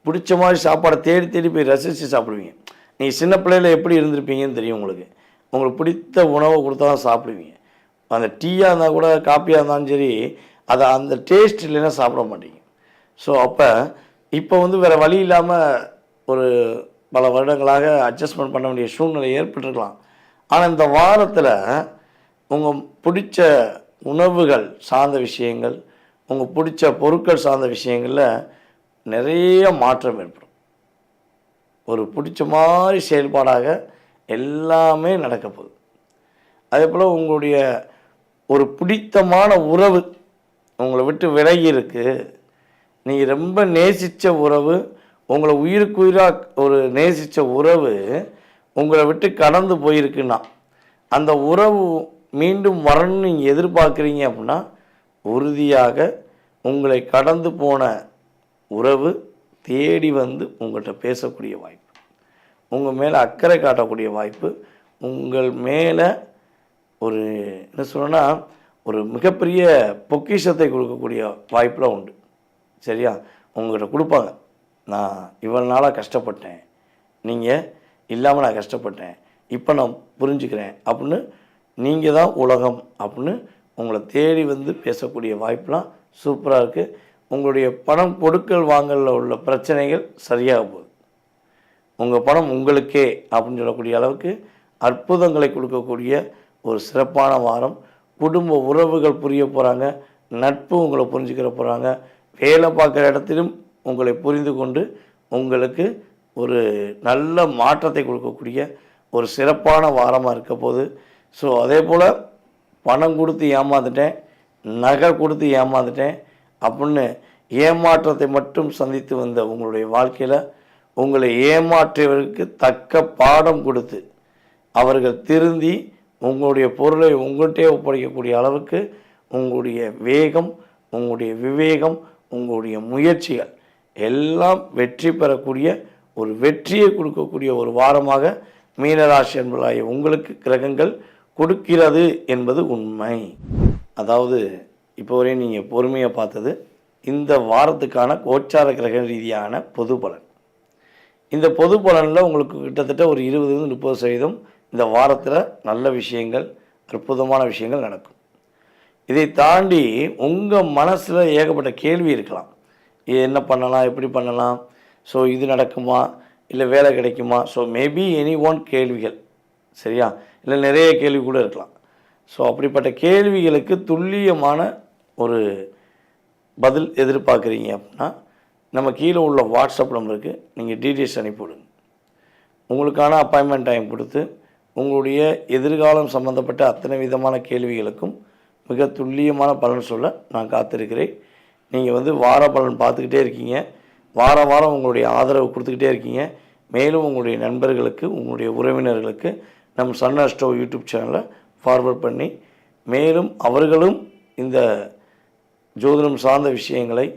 பிடிச்ச மாதிரி சாப்பாடை தேடி தேடி போய் ரசித்து சாப்பிடுவீங்க. நீங்கள் சின்ன பிள்ளையில் எப்படி இருந்திருப்பீங்கன்னு தெரியும். உங்களுக்கு பிடித்த உணவை கொடுத்தா தான் சாப்பிடுவீங்க. அந்த டீயாக இருந்தால் கூட காப்பியாக இருந்தாலும் சரி, அதை அந்த டேஸ்ட் இல்லைன்னா சாப்பிட மாட்டீங்க. ஸோ அப்போ இப்போ வேறு வழி இல்லாமல் ஒரு பல வருடங்களாக அட்ஜஸ்ட்மெண்ட் பண்ண வேண்டிய சூழ்நிலை ஏற்பட்டிருக்கலாம். ஆனால் இந்த வாரத்தில் உங்கள் பிடிச்ச உணவுகள் சார்ந்த விஷயங்கள், உங்கள் பிடிச்ச பொருட்கள் சார்ந்த விஷயங்களில் நிறைய மாற்றம் ஏற்படும். ஒரு பிடிச்ச மாதிரி செயல்பாடாக எல்லாமே நடக்க போகுது. அதே போல் உங்களுடைய ஒரு பிடித்தமான உறவு உங்களை விட்டு விலகி இருக்கு, நீங்கள் ரொம்ப நேசித்த உறவு, உங்களை உயிருக்கு உயிராக ஒரு நேசித்த உறவு உங்களை விட்டு கடந்து போயிருக்குன்னா, அந்த உறவு மீண்டும் வரணும்னு நீங்கள் எதிர்பார்க்குறீங்க அப்படின்னா, உறுதியாக உங்களை கடந்து போன உறவு தேடி வந்து உங்கள்கிட்ட பேசக்கூடிய வாய்ப்பு, உங்கள் மேலே அக்கறை காட்டக்கூடிய வாய்ப்பு, உங்கள் மேலே ஒரு என்ன சொல்லணும்னா ஒரு மிகப்பெரிய பொக்கிஷத்தை கொடுக்கக்கூடிய வாய்ப்பெலாம் உண்டு. சரியா? உங்கள்கிட்ட கொடுப்பாங்க. நான் இவ்வளோ நாளாக கஷ்டப்பட்டேன், நீங்கள் இல்லாமல் நான் கஷ்டப்பட்டேன், இப்போ நான் புரிஞ்சுக்கிறேன் அப்படின்னு, நீங்கள் தான் உலகம் அப்படின்னு உங்களை தேடி வந்து பேசக்கூடிய வாய்ப்பெலாம் சூப்பராக இருக்குது. உங்களுடைய பணம் கொடுக்கல் வாங்கலில் உள்ள பிரச்சனைகள் சரியாக போகுது. உங்கள் பணம் உங்களுக்கே அப்படின்னு சொல்லக்கூடிய அளவுக்கு அற்புதங்களை கொடுக்கக்கூடிய ஒரு சிறப்பான வாரம். குடும்ப உறவுகள் புரிய போகிறாங்க, நட்பு உங்களை புரிஞ்சுக்கிற போகிறாங்க, வேலை பார்க்குற இடத்திலும் உங்களை புரிந்து கொண்டு உங்களுக்கு ஒரு நல்ல மாற்றத்தை கொடுக்கக்கூடிய ஒரு சிறப்பான வாரமாக இருக்க போகுது. ஸோ அதே போல் பணம் கொடுத்து ஏமாந்துட்டேன், நகை கொடுத்து ஏமாந்துட்டேன் அப்படின்னு ஏமாற்றத்தை மட்டும் சந்தித்து வந்த உங்களுடைய வாழ்க்கையில் உங்களை ஏமாற்றியவருக்கு தக்க பாடம் கொடுத்து அவர்கள் திருந்தி உங்களுடைய பொருளை உங்கள்கிட்டே ஒப்படைக்கக்கூடிய அளவுக்கு உங்களுடைய வேகம், உங்களுடைய விவேகம், உங்களுடைய முயற்சிகள் எல்லாம் வெற்றி பெறக்கூடிய ஒரு வெற்றியை கொடுக்கக்கூடிய ஒரு வாரமாக மீனராசி என்பதாகிய உங்களுக்கு கிரகங்கள் கொடுக்கிறது என்பது உண்மை. அதாவது இப்போ வரையும் நீங்கள் பொறுமையாக பார்த்தது இந்த வாரத்துக்கான கோச்சார கிரக ரீதியான பொது பலன். இந்த பொது பலனில் உங்களுக்கு கிட்டத்தட்ட ஒரு 20-30% இந்த வாரத்தில் நல்ல விஷயங்கள், அற்புதமான விஷயங்கள் நடக்கும். இதை தாண்டி உங்கள் மனசில் ஏகப்பட்ட கேள்வி இருக்கலாம். இது என்ன பண்ணலாம், எப்படி பண்ணலாம், ஸோ இது நடக்குமா, இல்லை வேலை கிடைக்குமா, ஸோ மேபி எனி ஒன் கேள்விகள். சரியா? இல்லை நிறைய கேள்வி கூட இருக்கலாம். ஸோ அப்படிப்பட்ட கேள்விகளுக்கு துல்லியமான ஒரு பதில் எதிர்பார்க்குறீங்க அப்படின்னா நம்ம கீழே உள்ள வாட்ஸ்அப் நம்பருக்கு நீங்கள் டீட்டெயில்ஸ் அனுப்பிவிடுங்க. உங்களுக்கான அப்பாயின்மெண்ட் டைம் கொடுத்து உங்களுடைய எதிர்காலம் சம்மந்தப்பட்ட அத்தனை விதமான கேள்விகளுக்கும் மிக துல்லியமான பலன் சொல்ல நான் காத்திருக்கிறேன். நீங்கள் வந்து வார பலன் பார்த்துக்கிட்டே இருக்கீங்க, வாரம் உங்களுடைய ஆதரவு கொடுத்துக்கிட்டே இருக்கீங்க. மேலும் உங்களுடைய நண்பர்களுக்கு, உங்களுடைய உறவினர்களுக்கு நம் சன் அஸ்ட்ரோ யூடியூப் சேனலை ஃபார்வர்ட் பண்ணி மேலும் அவர்களும் இந்த ஜோதிடம் சார்ந்த விஷயங்களை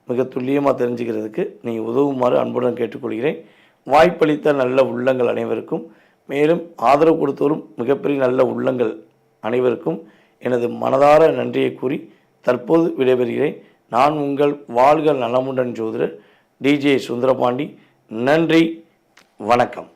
மிக துல்லியமாக தெரிஞ்சுக்கிறதுக்கு நீங்கள் உதவுமாறு அன்புடன் கேட்டுக்கொள்கிறேன். வாய்ப்பளித்த நல்ல உள்ளங்கள் அனைவருக்கும், மேலும் ஆதரவு கொடுத்தவரும் மிகப்பெரிய நல்ல உள்ளங்கள் அனைவருக்கும் எனது மனதார நன்றியை கூறி தற்போது விடைபெறுகிறேன். நான் உங்கள் வாழ்க நலமுடன் ஜோதிடர் DJ சுந்தரபாண்டி. நன்றி, வணக்கம்.